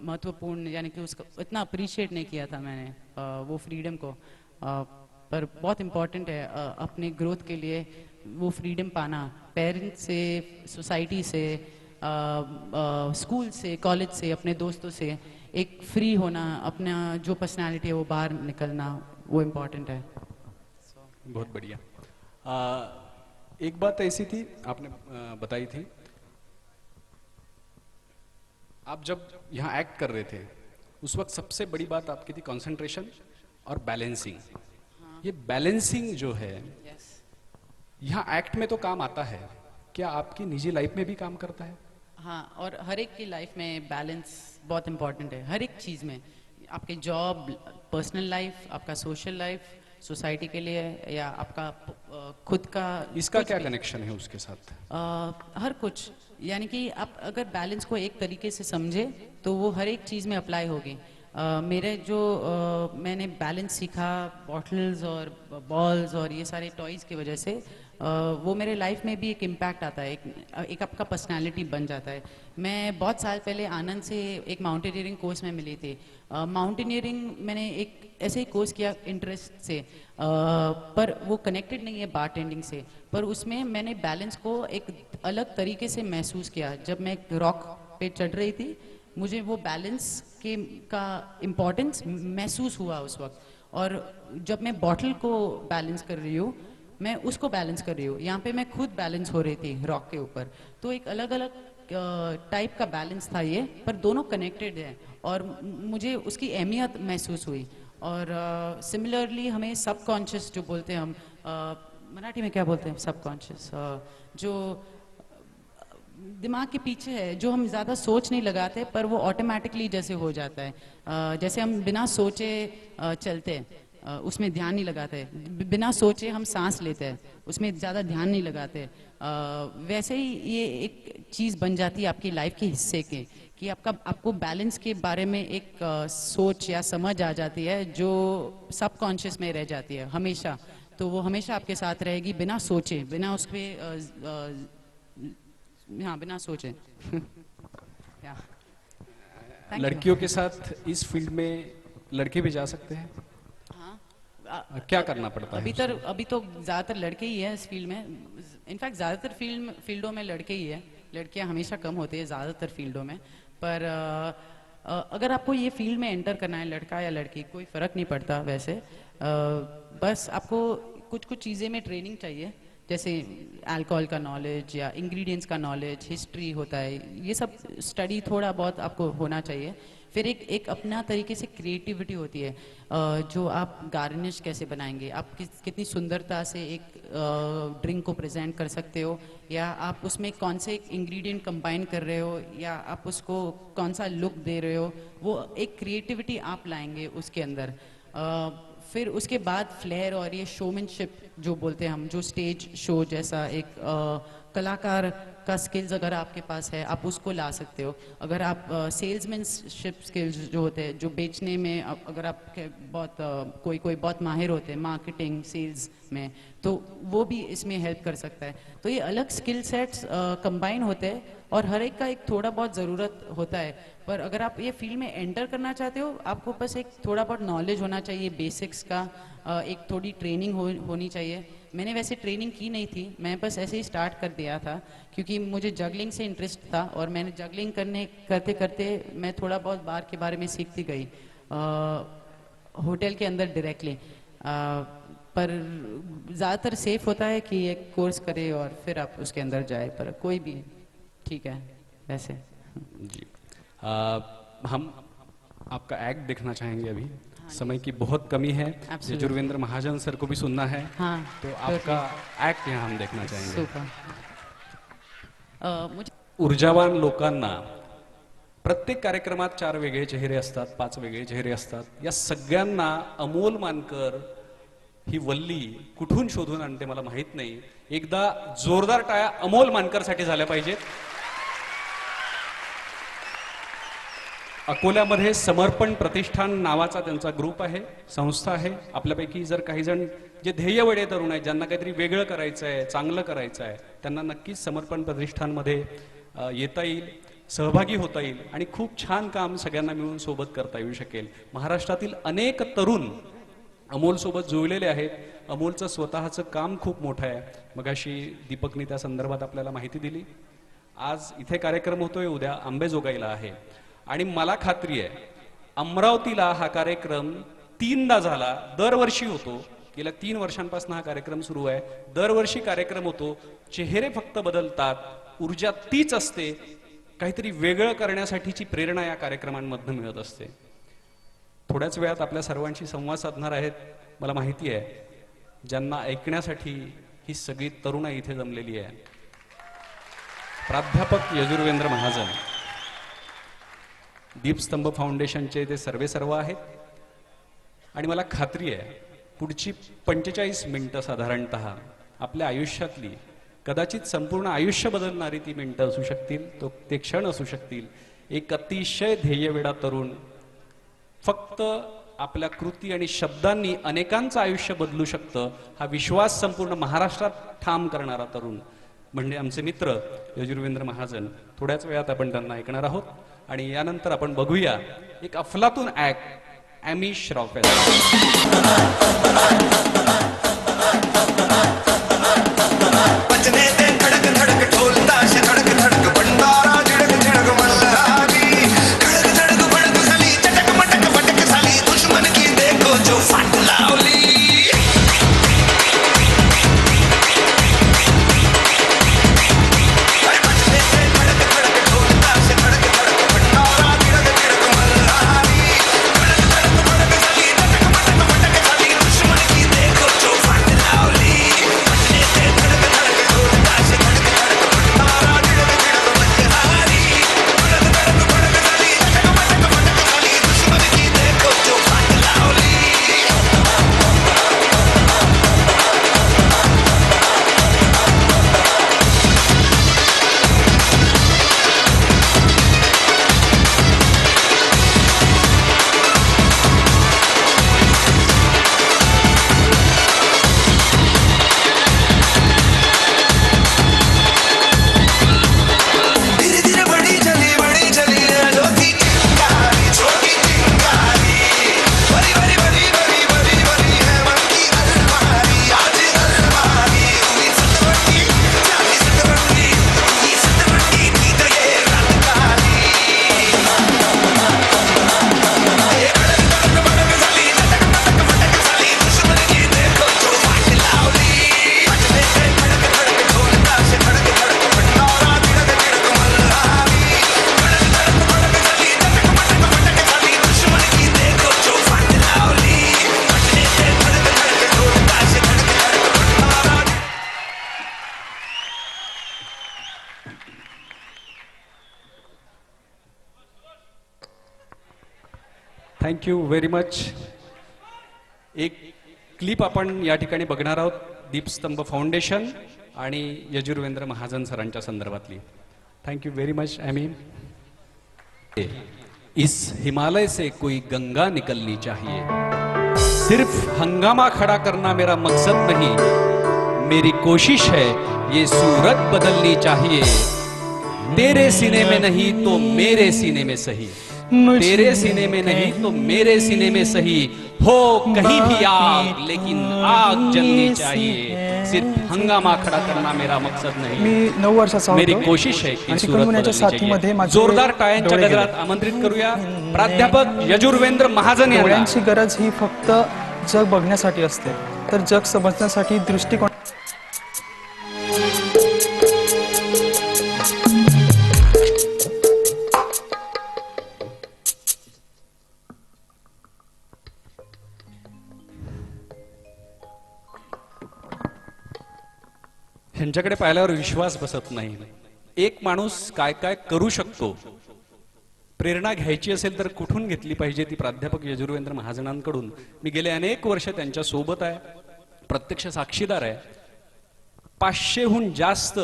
महत्वपूर्ण, यानी कि उसका इतना अप्रिशिएट नहीं किया था मैंने वो फ्रीडम को। पर बहुत इम्पॉर्टेंट है अपने ग्रोथ के लिए वो फ्रीडम पाना, पेरेंट्स से, सोसाइटी से, स्कूल से, कॉलेज से, अपने दोस्तों से एक फ्री होना, अपना जो पर्सनालिटी है वो बाहर निकलना, वो इम्पॉर्टेंट है। बहुत बढ़िया। एक बात ऐसी थी आपने बताई थी, आप जब यहाँ एक्ट कर रहे थे उस वक्त सबसे बड़ी बात आपकी थी कंसंट्रेशन और बैलेंसिंग। ये बैलेंसिंग जो है यहाँ एक्ट में तो काम आता है, क्या आपकी निजी लाइफ में भी काम करता है? हाँ, और हर एक की लाइफ में बैलेंस बहुत इम्पोर्टेंट है, हर एक चीज़ में, आपके जॉब, पर्सनल लाइफ, आपका सोशल लाइफ, सोसाइटी के लिए, या आपका खुद का। इसका क्या कनेक्शन है उसके साथ? हर कुछ, यानी कि आप अगर बैलेंस को एक तरीके से समझे तो वो हर एक चीज़ में अप्लाई होगी। मेरे जो मैंने बैलेंस सीखा बॉटल्स और बॉल्स और ये सारे टॉयज़ की वजह से, वो मेरे लाइफ में भी एक इम्पैक्ट आता है, एक आपका पर्सनालिटी बन जाता है। मैं बहुत साल पहले आनंद से एक माउंटेनियरिंग कोर्स में मिली थी। माउंटेनियरिंग मैंने एक ऐसे ही कोर्स किया इंटरेस्ट से, पर वो कनेक्टेड नहीं है बारटेंडिंग से, पर उसमें मैंने बैलेंस को एक अलग तरीके से महसूस किया। जब मैं एक रॉक पे चढ़ रही थी, मुझे वो बैलेंस का इम्पोर्टेंस महसूस हुआ उस वक्त, और जब मैं बॉटल को बैलेंस कर रही हूँ, मैं उसको बैलेंस कर रही हूँ, यहाँ पे मैं खुद बैलेंस हो रही थी रॉक के ऊपर। तो एक अलग अलग टाइप का बैलेंस था ये, पर दोनों कनेक्टेड हैं, और मुझे उसकी अहमियत महसूस हुई। और सिमिलरली हमें सबकॉन्शियस जो बोलते हैं हम, मराठी में क्या बोलते हैं सबकॉन्शियस, जो दिमाग के पीछे है, जो हम ज़्यादा सोच नहीं लगाते पर वो ऑटोमेटिकली जैसे हो जाता है। जैसे हम बिना सोचे चलते हैं, उसमें ध्यान नहीं लगाते, बिना सोचे हम सांस लेते हैं, उसमें ज़्यादा ध्यान नहीं लगाते। वैसे ही ये एक चीज़ बन जाती है आपकी लाइफ के हिस्से के, कि आपको बैलेंस के बारे में एक सोच या समझ आ जाती है जो सबकॉन्शियस में रह जाती है हमेशा। तो वो हमेशा आपके साथ रहेगी बिना सोचे, बिना उस पर हाँ, बिना सोचे। लड़कियों के साथ इस फील्ड में लड़के भी जा सकते हैं? क्या करना पड़ता है? अभी तो ज़्यादातर लड़के ही है इस फील्ड में। इनफैक्ट ज़्यादातर फील्डों में लड़के ही है, लड़कियां हमेशा कम होती है ज़्यादातर फील्डों में। पर अगर आपको ये फील्ड में एंटर करना है, लड़का या लड़की कोई फ़र्क नहीं पड़ता वैसे। बस आपको कुछ कुछ चीज़ें में ट्रेनिंग चाहिए, जैसे अल्कोहल का नॉलेज या इंग्रेडिएंट्स का नॉलेज, हिस्ट्री होता है, ये सब स्टडी थोड़ा बहुत आपको होना चाहिए। फिर एक अपना तरीके से क्रिएटिविटी होती है, जो आप गार्निश कैसे बनाएंगे, आप कितनी सुंदरता से एक ड्रिंक को प्रेजेंट कर सकते हो, या आप उसमें कौन से इंग्रेडिएंट कंबाइन कर रहे हो, या आप उसको कौन सा लुक दे रहे हो, वो एक क्रिएटिविटी आप लाएंगे उसके अंदर। फिर उसके बाद फ्लेयर और ये शोमैनशिप जो बोलते हैं हम, जो स्टेज शो जैसा एक कलाकार का स्किल्स अगर आपके पास है आप उसको ला सकते हो। अगर आप सेल्समैनशिप स्किल्स जो होते हैं, जो बेचने में अगर आपके बहुत कोई बहुत माहिर होते हैं मार्केटिंग सेल्स में, तो वो भी इसमें हेल्प कर सकता है। तो ये अलग स्किल सेट्स कंबाइन होते हैं और हर एक का एक थोड़ा बहुत ज़रूरत होता है। पर अगर आप ये फील्ड में एंटर करना चाहते हो, आपको बस एक थोड़ा बहुत नॉलेज होना चाहिए बेसिक्स का, एक थोड़ी ट्रेनिंग होनी चाहिए। मैंने वैसे ट्रेनिंग की नहीं थी, मैं बस ऐसे ही स्टार्ट कर दिया था क्योंकि मुझे जगलिंग से इंटरेस्ट था और मैंने जगलिंग करते करते मैं थोड़ा बहुत बार के बारे में सीखती गई होटल के अंदर डायरेक्टली। पर ज़्यादातर सेफ होता है कि एक कोर्स करे और फिर आप उसके अंदर जाए, पर कोई भी ठीक है वैसे। जी हम आपका एक्ट देखना चाहेंगे अभी। समय की बहुत कमी है, यजुर्वेंद्र महाजन सर को भी सुनना है। हाँ, तो आपका एक्ट यहाँ हम देखना चाहेंगे। सुपर। मुझे ऊर्जावान लोकांना प्रत्येक कार्यक्रमात 4 वेगळे चेहरे असतात, 5 वेगळे चेहरे असतात। या सगळ्यांना अमोल मानकर ही वल्ली कुठून शोधून आणते मला माहित नाही। एकदा जोरदार टाळ्या अमोल मानकर साठी झाल्या पाहिजेत। अकोल्यामध्ये समर्पण प्रतिष्ठान नावाचा त्यांचा ग्रुप आहे, संस्था आहे। आपल्यापैकी जर काही जण जे ध्येयवेडे तरुण आहेत, ज्यांना काहीतरी वेगळं करायचं आहे, चांगलं करायचं आहे, त्यांना नक्कीच समर्पण प्रतिष्ठानमध्ये येता येईल, सहभागी होता येईल आणि खूप छान काम सगळ्यांना मिळून सोबत करता येऊ शकेल। महाराष्ट्रातील अनेक तरुण अमोल सोबत जुळलेले आहेत। अमोलचं स्वतःचं काम खूप मोठं आहे। मगाशी दीपकनी त्या संदर्भात आपल्याला माहिती दिली। आज इथे कार्यक्रम होतोय, उद्या अंबेजोगाईला आहे आणि मला खात्री आहे अमरावतीला हा कार्यक्रम 3दा झाला, दरवर्षी होतो। गेल्या 3 वर्षांपासून हा कार्यक्रम सुरू आहे, दरवर्षी कार्यक्रम होतो। चेहरे फक्त बदलतात, ऊर्जा तीच असते, काहीतरी वेगळं करण्यासाठीची प्रेरणा या कार्यक्रमांमधून मिळत असते। थोड्याच वेळात आपल्या सर्वांशी संवाद साधणार आहेत, मला माहिती आहे, ज्यांना ऐकण्यासाठी ही सगळी तरुणाई इथे जमलेली आहे। प्राध्यापक यजुर्वेंद्र महाजन दीपस्तंभ फाउंडेशनचे ते सर्वेसर्वा आहेत आणि मला खात्री आहे पुढची 45 मिनिटं साधारणतः आपल्या आयुष्यातली कदाचित संपूर्ण आयुष्य बदलणारी ती मिनिटं असू शकतील, ते क्षण असू शकतील। एक अतिशय ध्येयवेडा तरुण फक्त आपल्या कृती आणि शब्दांनी अनेकांचं आयुष्य बदलू शकतं, हा विश्वास संपूर्ण महाराष्ट्रात ठाम करणारा तरुण म्हणजे आमचे मित्र यजुर्वेंद्र महाजन। थोड्याच वेळात आपण त्यांना ऐकणार आहोत आणि यानंतर आपण बघूया एक अफलातून ऍक्ट ॲमी श्रॉफ बजने दे धड़क धड़क ढोल ताश धड़क धड़क भंडारा झड़क झड़क मल्हारी धड़क धड़क भड़क साली चटक मटक पटक साली दुश्मन की देखो जो फट लावली बजने दे धड़क धड़क ढोल ताश धड़क धड़क भंडारा झड़क झड़क मल्हारी धड़क धड़क भड़क साली चटक मटक पटक साली दुश्मन की देखो जो फट लावली बजने दे धड़क धड़क ढोल ताश धड़क धड़क भंडारा झड़क झड़क मल्हारी धड़क धड़क भड़क साली चटक मटक पटक साली दुश्मन की देखो जो फट लावली धीरे धीरे बड़ी चली अनोखी चिंगारी छोटी चिंगारी बड़ी बड़ी बड़ी बड़ी बड़ी बड़ी है मन की अलमारी आज अलमारी हुई सतवंडी जागी सतवंडी हुई सतवंडी थी तो ये रात काली ये धड़क धड़क भड़क साली चटक मटक पटक साली दुश्मन की देखो जो फाट लावली बजने से धड़क धड़क ढोल ताश धड़क धड़क भंडारा झड़क झड़क मल्हारी धड़क धड़क भड़क साली चटक मटक पटक साली दुश्मन की देखो जो फाट लावली बजने से धड़क धड़क ढोल ताश धड़क धड़क भंडारा थँक्यू व्हेरी मच। एक क्लिप आपण या ठिकाणी बघणार आहोत दीपस्तंभ फाउंडेशन आणि यजुर्वेंद्र महाजन सरांच्या संदर्भातली. Thank you very much. इस हिमालय से कोई गंगा निकलनी चाहिए. सिर्फ हंगामा खड़ा करना मेरा मकसद नहीं, मेरी कोशिश है ये सूरत बदलनी चाहिए. तेरे सीने में नहीं तो मेरे सीने में सही, तेरे सीने में नहीं तो मेरे सीने में सही. हो कहीं भी आग, लेकिन आग जलनी चाहिए. सिर्फ हंगामा खड़ा करना मेरा मकसद नहीं, मी 9 वर्षाचा मेरी होतो कोशिश है की आणि सूरत चिकनगुन्ह्याच्या बदलनी साथीमध्ये चाहिए. माझे जोरदार टाळ्यांच्या डोळे गेले. गजरात आमंत्रित करूया प्राध्यापक यजुर्वेंद्र महाजन यांना. डोळ्यांची गरज ही फक्त जग बघण्यासाठी असते, तर जग समजण्यासाठी दृष्टिकोन. ह्यांच्याकडे पाहिल्यावर विश्वास बसत नाही. एक माणूस काय काय करू शकतो, प्रेरणा घ्यायची असेल तर कुठून घेतली पाहिजे ती प्राध्यापक यजुर्वेंद्र महाजनांकडून. मी गेले अनेक वर्ष त्यांच्या सोबत आहे, प्रत्यक्ष साक्षीदार आहे. 500हून जास्त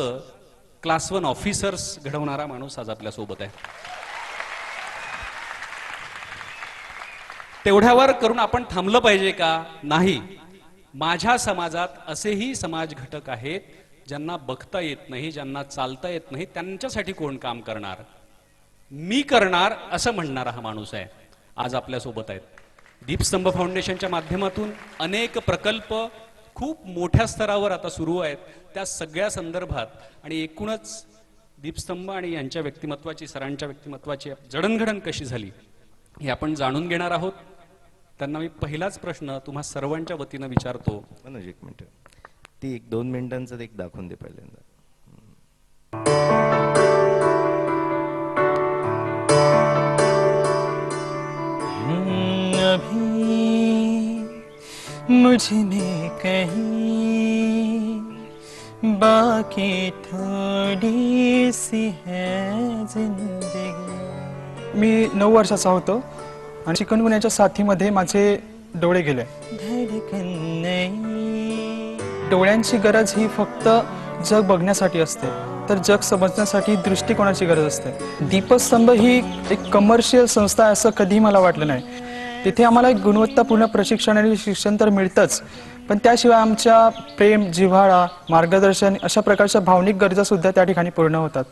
क्लास 1 ऑफिसर्स घडवणारा माणूस आज आपल्या सोबत आहे. तेवढ्यावर करून आपण थांबलं पाहिजे का? नाही. माझ्या समाजात असेही समाज घटक आहेत ज्यांना बघता येत नाही, ज्यांना चालता येत नाही. त्यांच्यासाठी कोण काम करणार? मी करणार असं म्हणणारा हा माणूस आहे, आज आपल्या सोबत आहेत. दीपस्तंभ फाउंडेशनच्या माध्यमातून अनेक प्रकल्प खूप मोठ्या स्तरावर आता सुरू आहेत. त्या सगळ्या संदर्भात आणि एकूणच दीपस्तंभ आणि यांच्या व्यक्तिमत्वाची, सरांच्या व्यक्तिमत्वाची जडणघडण कशी झाली हे आपण जाणून घेणार आहोत. त्यांना मी पहिलाच प्रश्न तुम्हा सर्वांच्या वतीनं विचारतो. मनोज, एक मिनिट, ती 1-2 मिनिटांचं एक दाखवून दे पहिल्यांदा. अभी मुझमें कहीं बाकी थोडी सी है जिंदगी. मी 9 वर्षाचा होतो आणि चिकनगुन्ह्याच्या साथीमध्ये माझे डोळे गेले. डोळ्यांची गरज ही फक्त जग बघण्यासाठी असते, तर जग समजण्यासाठी दृष्टिकोनाची गरज असते. दीपस्तंभ ही एक कमर्शियल संस्था आहे असं कधी मला वाटलं नाही. तिथे आम्हाला एक गुणवत्तापूर्ण प्रशिक्षण आणि शिक्षण तर मिळतंच, पण त्याशिवाय आमच्या प्रेम, जिव्हाळा, मार्गदर्शन अशा प्रकारच्या भावनिक गरजा सुद्धा त्या ठिकाणी पूर्ण होतात.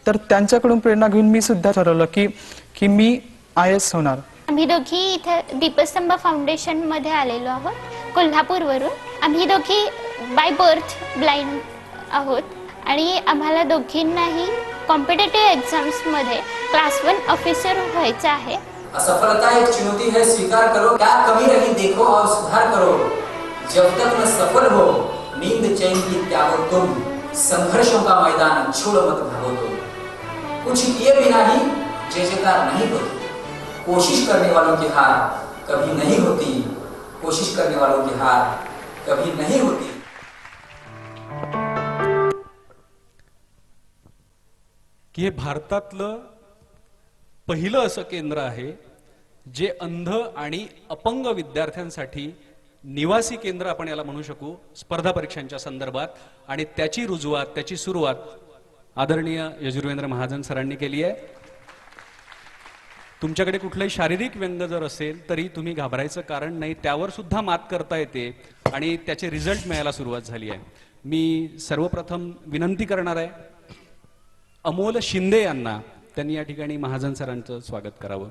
तर त्यांच्याकडून प्रेरणा घेऊन मी सुद्धा ठरवलं की मी IAS होणार. आम्ही दोघी इथे दीपस्तंभ फाउंडेशनमध्ये आलेलो आहोत कोल्हापूरवरून. आम्ही दोघी बाय बर्थ ब्लाइंड आहोत आणि आम्हाला दोघींनाही कॉम्पिटेटिव्ह एक्झाम्समध्ये क्लास 1 ऑफिसर व्हायचं आहे. असफलता एक चुनौती है, स्वीकार करो. क्या कमी रही देखो और सुधार करो. जब तक न सफल हो नींद चैन की त्यागो तुम. संघर्षों का मैदान छोड़ मत भागो तुम. कुछ किए बिना ही जय जयकार नहीं होती. कोशिश करने वालों की हार कभी नहीं होती. कोशिश करने वालों की हार कभी नहीं होती. की हे भारतातलं पहिलं असं केंद्र आहे जे अंध आणि अपंग विद्यार्थ्यांसाठी निवासी केंद्र आपण याला म्हणू शकू स्पर्धा परीक्षांच्या संदर्भात. आणि त्याची रुजुवात, त्याची सुरुवात आदरणीय यजुर्वेंद्र महाजन सरांनी केली आहे. तुमच्याकडे कुठलंही शारीरिक व्यंग जर असेल तरी तुम्ही घाबरायचं कारण नाही, त्यावर सुद्धा मात करता येते आणि त्याचे रिझल्ट मिळायला सुरुवात झाली आहे. मी सर्वप्रथम विनंती करणार आहे अमोल शिंदे यांना, त्यांनी या ठिकाणी महाजन सरांचं स्वागत करावं.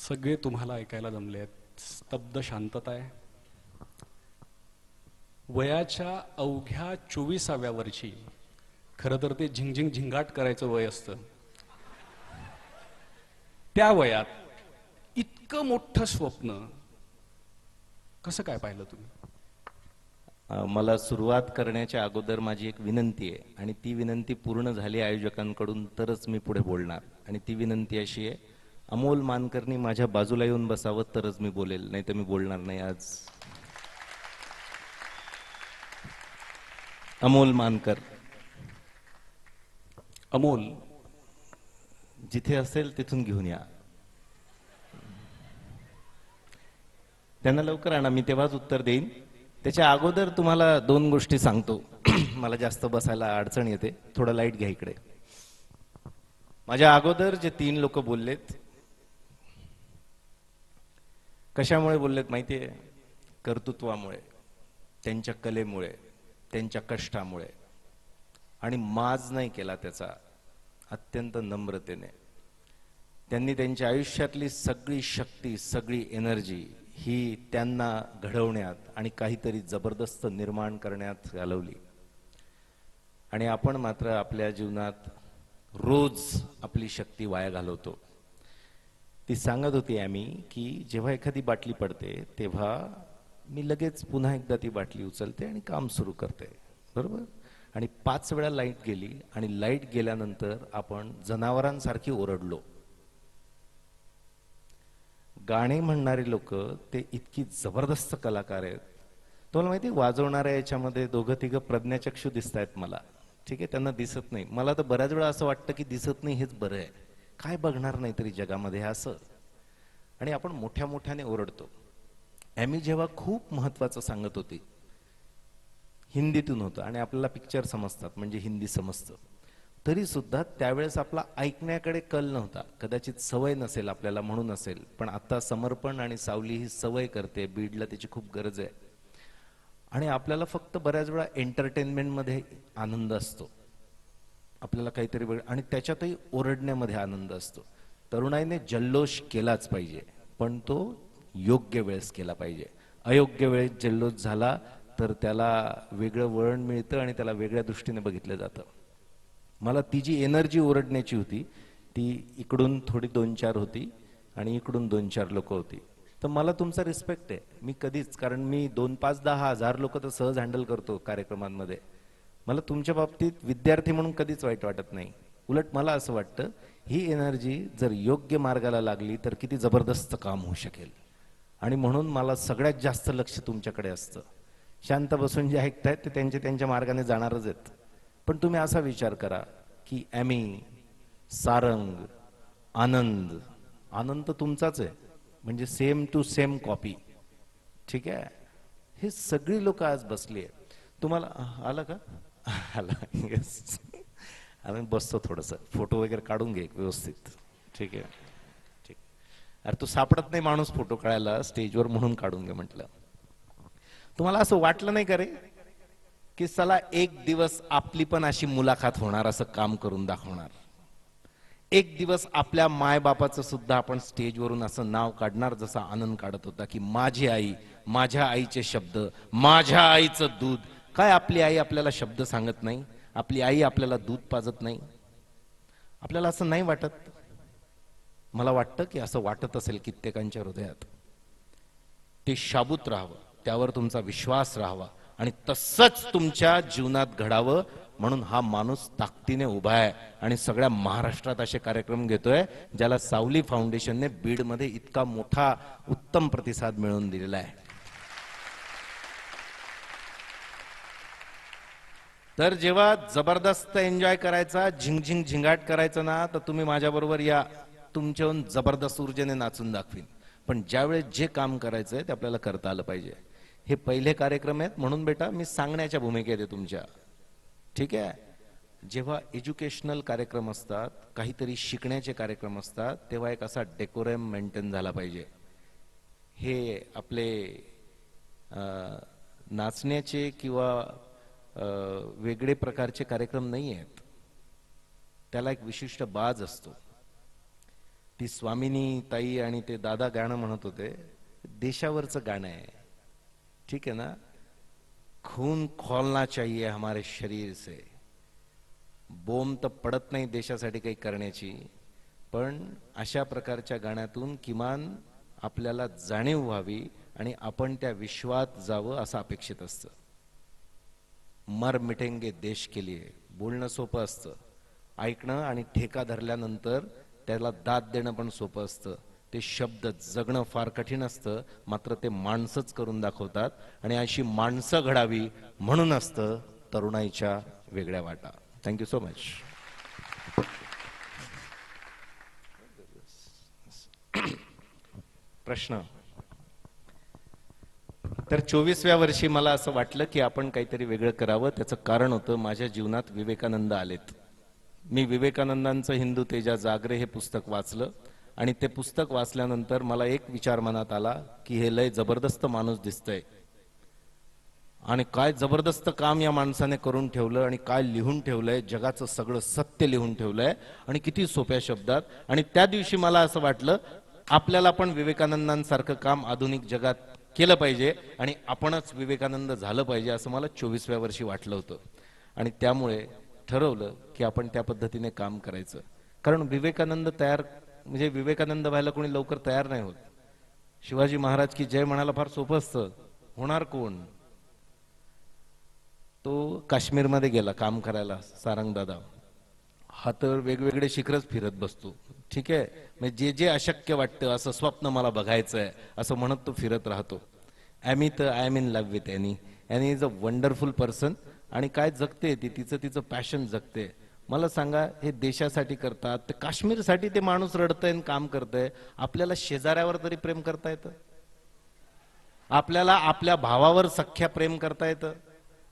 सगळे तुम्हाला ऐकायला जमले आहेत. स्तब्ध शांतता आहे. वयाच्या अवघ्या 24व्या वर्षी, खरं तर ते झिंगझिंग झिंगाट करायचं वय असतं, त्या वयात इतकं मोठं स्वप्न कसं काय पाहिलं तुम्ही? मला सुरुवात करण्याच्या अगोदर माझी एक विनंती आहे आणि ती विनंती पूर्ण झाली आयोजकांकडून तरच मी पुढे बोलणार. आणि ती विनंती अशी आहे, अमोल मानकरनी माझ्या बाजूला येऊन बसावं तरच मी बोलेल, नाही तर मी बोलणार नाही आज. अमोल मानकर, अमोल, जिथे असेल तिथून घेऊन या. त्यांना लवकर आणा, मी तेव्हाच उत्तर देईन. त्याच्या अगोदर तुम्हाला 2 गोष्टी सांगतो. मला जास्त बसायला अडचण येते, थोडं लाईट घ्या इकडे. माझ्या अगोदर जे 3 लोक बोललेत, कशामुळे बोललेत माहितीये? कर्तृत्वामुळे, त्यांच्या कलेमुळे, त्यांच्या कष्टामुळे, आणि माज नाही केला त्याचा, अत्यंत नम्रतेने. त्यांनी त्यांच्या आयुष्यातली सगळी शक्ती, सगळी एनर्जी ही त्यांना घडवण्यात आणि काहीतरी जबरदस्त निर्माण करण्यात घालवली. आणि आपण मात्र आपल्या जीवनात रोज आपली शक्ती वाया घालवतो. ती सांगत होती आम्ही की जेव्हा एखादी बाटली पडते तेव्हा मी लगेच पुन्हा एकदा ती बाटली उचलते आणि काम सुरू करते, बरोबर? आणि 5 वेळा लाईट गेली आणि लाईट गेल्यानंतर आपण जनावरांसारखी ओरडलो. गाणे म्हणणारे लोक ते इतकी जबरदस्त कलाकार आहेत. तुम्हाला माहिती, वाजवणाऱ्या याच्यामध्ये 2-3 प्रज्ञाचक्षू दिसत आहेत मला, ठीक आहे? त्यांना दिसत नाही. मला तर बऱ्याच वेळा असं वाटतं की दिसत नाही हेच बरं आहे, काय बघणार नाही तरी जगामध्ये असं. आणि आपण मोठ्या मोठ्याने ओरडतो. ॲमी जेव्हा खूप महत्वाचं सांगत होती, हिंदीतून होतं आणि आपल्याला पिक्चर समजतात म्हणजे हिंदी समजतं, तरी सुद्धा त्यावेळेस आपला ऐकण्याकडे कल नव्हता. कदाचित सवय नसेल आपल्याला म्हणून असेल, पण आता समर्पण आणि सावली ही सवय करते, बीडला त्याची खूप गरज आहे. आणि आपल्याला फक्त बऱ्याच वेळा एंटरटेनमेंटमध्ये आनंद असतो, आपल्याला काहीतरी वेळ, आणि त्याच्यातही ओरडण्यामध्ये आनंद असतो. तरुणाईने जल्लोष केलाच पाहिजे, पण तो योग्य वेळेस केला पाहिजे. अयोग्य वेळेस जल्लोष झाला तर त्याला वेगळं वळण मिळतं आणि त्याला वेगळ्या दृष्टीने बघितलं जातं. मला ती जी एनर्जी ओरडण्याची होती ती इकडून थोडी 2-4 होती आणि इकडून 2-4 लोक होती. तर मला तुमचा रिस्पेक्ट आहे. मी कधीच, कारण मी 2, 5, 10 हजार लोक तर सहज हँडल करतो कार्यक्रमांमध्ये. मला तुमच्या बाबतीत विद्यार्थी म्हणून कधीच वाईट वाटत नाही. उलट मला असं वाटतं ही एनर्जी जर योग्य मार्गाला लागली तर किती जबरदस्त काम होऊ शकेल. आणि म्हणून मला सगळ्यात जास्त लक्ष तुमच्याकडे असतं. शांत बसून जे ऐकतायत ते त्यांच्या त्यांच्या मार्गाने जाणारच आहेत. पण तुम्ही असा विचार करा की ॲमी, सारंग, आनंद, आनंद तुमचाच आहे, म्हणजे सेम टू सेम कॉपी, ठीक आहे? हे सगळी लोक आज बसली आहेत. तुम्हाला आला का? आला, येस. आम्ही बसतो, थोडंसं फोटो वगैरे काढून घे व्यवस्थित, ठीक आहे? ठीक. अरे तू सापडत नाही माणूस फोटो काढायला स्टेजवर, म्हणून काढून घे म्हटलं. तुम्हाला असं वाटलं नाही का रे की चला एक दिवस आपली पण अशी मुलाखत होणार, असं काम करून दाखवणार? एक दिवस आपल्या मायबापाचं सुद्धा आपण स्टेजवरून असं नाव काढणार जसा आनंद काढत होता की माझी आई, माझ्या आईचे शब्द, माझ्या आईचं दूध. काय आपली आई आपल्याला शब्द सांगत नाही? आपली आई आपल्याला दूध पाजत नाही? आपल्याला असं नाही वाटत? मला वाटतं की असं वाटत असेल कित्येकांच्या हृदयात. ते शाबूत राहावं, त्यावर तुमचा विश्वास राहावा आणि तसंच तुमच्या जीवनात घडावं, म्हणून हा माणूस ताकदीने उभा आहे आणि सगळ्या महाराष्ट्रात असे कार्यक्रम घेतोय ज्याला सावली फाउंडेशनने बीडमध्ये इतका मोठा उत्तम प्रतिसाद मिळवून दिलेला आहे. तर जेव्हा जबरदस्त एन्जॉय करायचा, झिंगझिंग झिंगाट करायचं ना, तर तुम्ही माझ्याबरोबर या, तुमच्याहून जबरदस्त ऊर्जेने नाचून दाखवीन. पण ज्यावेळेस जे काम करायचंय ते आपल्याला करता आलं पाहिजे. हे पहिले कार्यक्रम आहेत म्हणून बेटा मी सांगण्याच्या भूमिकेत आहे तुमच्या, ठीक आहे? जेव्हा एज्युकेशनल कार्यक्रम असतात, काहीतरी शिकण्याचे कार्यक्रम असतात, तेव्हा एक असा डेकोरम मेंटेन झाला पाहिजे. हे आपले नाचण्याचे किंवा वेगळे प्रकारचे कार्यक्रम नाही आहेत. त्याला एक विशिष्ट बाज असतो. ती स्वामिनी ताई आणि ते दादा गाणं म्हणत होते, देशावरचं गाणं आहे, ठीक आहे ना? खून खोलना चाहिए हमारे शरीर से. बोंब तर पडत नाही देशासाठी काही करण्याची, पण अशा प्रकारच्या गाण्यातून किमान आपल्याला जाणीव व्हावी आणि आपण त्या विश्वात जावं असं अपेक्षित असतं. मर मिटेंगे देश के लिए बोलणं सोपं असतं, ऐकणं आणि ठेका धरल्यानंतर त्याला दाद देणं पण सोपं असतं. ते शब्द जगणं फार कठीण असतं, मात्र ते माणसंच करून दाखवतात. आणि अशी माणसं घडावी म्हणून असतं तरुणाईच्या वेगळ्या वाटा. Thank you so much. प्रश्न. तर 24व्या वर्षी मला असं वाटलं की आपण काहीतरी वेगळं करावं. त्याचं कारण होतं माझ्या जीवनात विवेकानंद आलेत. मी विवेकानंदांचं हिंदू तेजा जागरे हे पुस्तक वाचलं आणि ते पुस्तक वाचल्यानंतर मला एक विचार मनात आला की हे लय जबरदस्त माणूस दिसतंय आणि काय जबरदस्त काम या माणसाने करून ठेवलं आणि काय लिहून ठेवलंय, जगाचं सगळं सत्य लिहून ठेवलंय आणि किती सोप्या शब्दात. आणि त्या दिवशी मला असं वाटलं आपल्याला पण विवेकानंदांसारखं काम आधुनिक जगात केलं पाहिजे आणि आपणच विवेकानंद झालं पाहिजे असं मला 24व्या वर्षी वाटलं होतं. आणि त्यामुळे ठरवलं की आपण त्या पद्धतीने काम करायचं. कारण विवेकानंद म्हणजे विवेकानंद व्हायला कोणी लवकर तयार नाही होत. शिवाजी महाराज की जय म्हणायला फार सोपं असतं, होणार कोण? तो काश्मीरमध्ये गेला काम करायला, सारंगदादा. हा तर वेगवेगळे शिखरच फिरत बसतो. ठीक आहे, म्हणजे जे जे अशक्य वाटतं, असं स्वप्न मला बघायचंय असं म्हणत तो फिरत राहतो. ॲमी तर I am in love with Annie. Annie is a wonderful person. आणि काय जगते ती, तिचं पॅशन जगते. मला सांगा, हे देशासाठी करतात, ते काश्मीरसाठी ते माणूस रडतंय आणि काम करतंय. आपल्याला शेजाऱ्यावर तरी प्रेम करता येतं? आपल्याला आपल्या भावावर सख्या प्रेम करता येतं?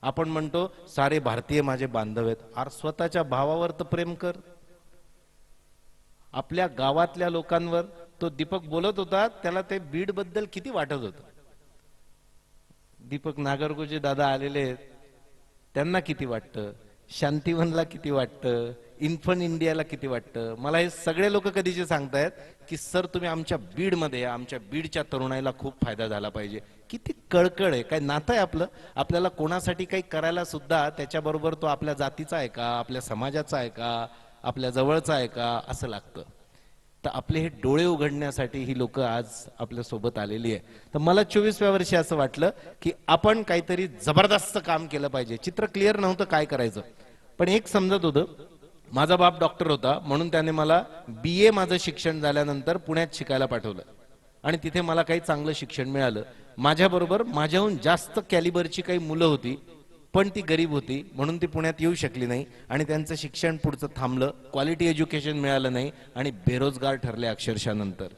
आपण म्हणतो सारे भारतीय माझे बांधव आहेत. अरे स्वतःच्या भावावर तर प्रेम कर. आपल्या गावातल्या लोकांवर, तो दीपक बोलत होता, त्याला ते बीड बद्दल किती वाटत होतं. दीपक नागरगोजे दादा आलेले आहेत, त्यांना किती वाटतं, शांतिवनला किती वाटतं, इन्फन इंडियाला किती वाटतं. मला हे सगळे लोक कधीचे सांगतायत की सर तुम्ही आमच्या बीडमध्ये या, आमच्या बीडच्या तरुणाईला खूप फायदा झाला पाहिजे. किती कळकळ आहे. काय नातं आहे आपलं. आपल्याला कोणासाठी काही करायला सुद्धा त्याच्याबरोबर तो आपल्या जातीचा आहे का, आपल्या समाजाचा आहे का, आपल्या जवळचा आहे का असं लागतं. तर आपले हे डोळे उघडण्यासाठी ही लोक आज आपल्या सोबत आलेली आहे. तर मला 24व्या वर्षी असं वाटलं की आपण काहीतरी जबरदस्त काम केलं पाहिजे. चित्र क्लिअर नव्हतं काय करायचं, पण एक समजत होतं. माझा बाप डॉक्टर होता, म्हणून त्याने मला BA माझं शिक्षण झाल्यानंतर पुण्यात शिकायला पाठवलं आणि तिथे मला काही चांगलं शिक्षण मिळालं. माझ्याबरोबर माझ्याहून जास्त कॅलिबरची काही मुलं होती, पण ती गरीब होती म्हणून ती पुण्यात येऊ शकली नाही आणि त्यांचं शिक्षण पुढचं थांबलं. क्वालिटी एज्युकेशन मिळालं नाही आणि बेरोजगार ठरले अक्षरशः. नंतर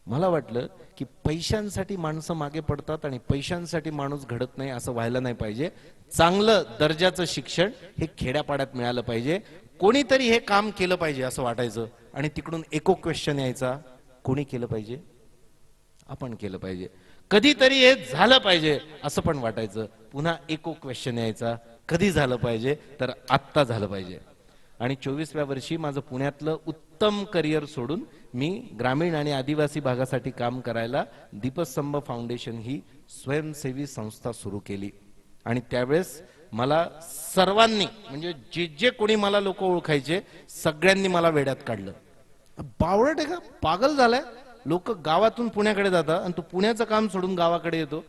मला वाटलं की पैशांसाठी माणसं मागे पडतात आणि पैशांसाठी माणूस घडत नाही, असं व्हायला नाही पाहिजे. चांगलं दर्जाचं शिक्षण हे खेड्यापाड्यात मिळालं पाहिजे. कोणीतरी हे काम केलं पाहिजे असं वाटायचं. आणि तिकडून एको क्वेश्चन यायचा, कोणी केलं पाहिजे? आपण केलं पाहिजे. कधीतरी हे झालं पाहिजे असं पण वाटायचं. पुन्हा एको क्वेश्चन यायचा, कधी झालं पाहिजे? तर आत्ता झालं पाहिजे. आणि 24व्या वर्षी माझं पुण्यातलं उत्तम करिअर सोडून मी ग्रामीण आणि आदिवासी भागासाठी काम करायला दीपस्तंभ फाउंडेशन ही स्वयंसेवी संस्था सुरू केली. आणि त्यावेळेस मला सर्वांनी, म्हणजे जे जे कोणी मला लोक ओळखायचे, सगळ्यांनी मला वेड्यात काढलं. बावळट आहे का, पागल झालाय, लोक गावातून पुण्याकडे जातात आणि तू पुण्याचं काम सोडून गावाकडे येतो.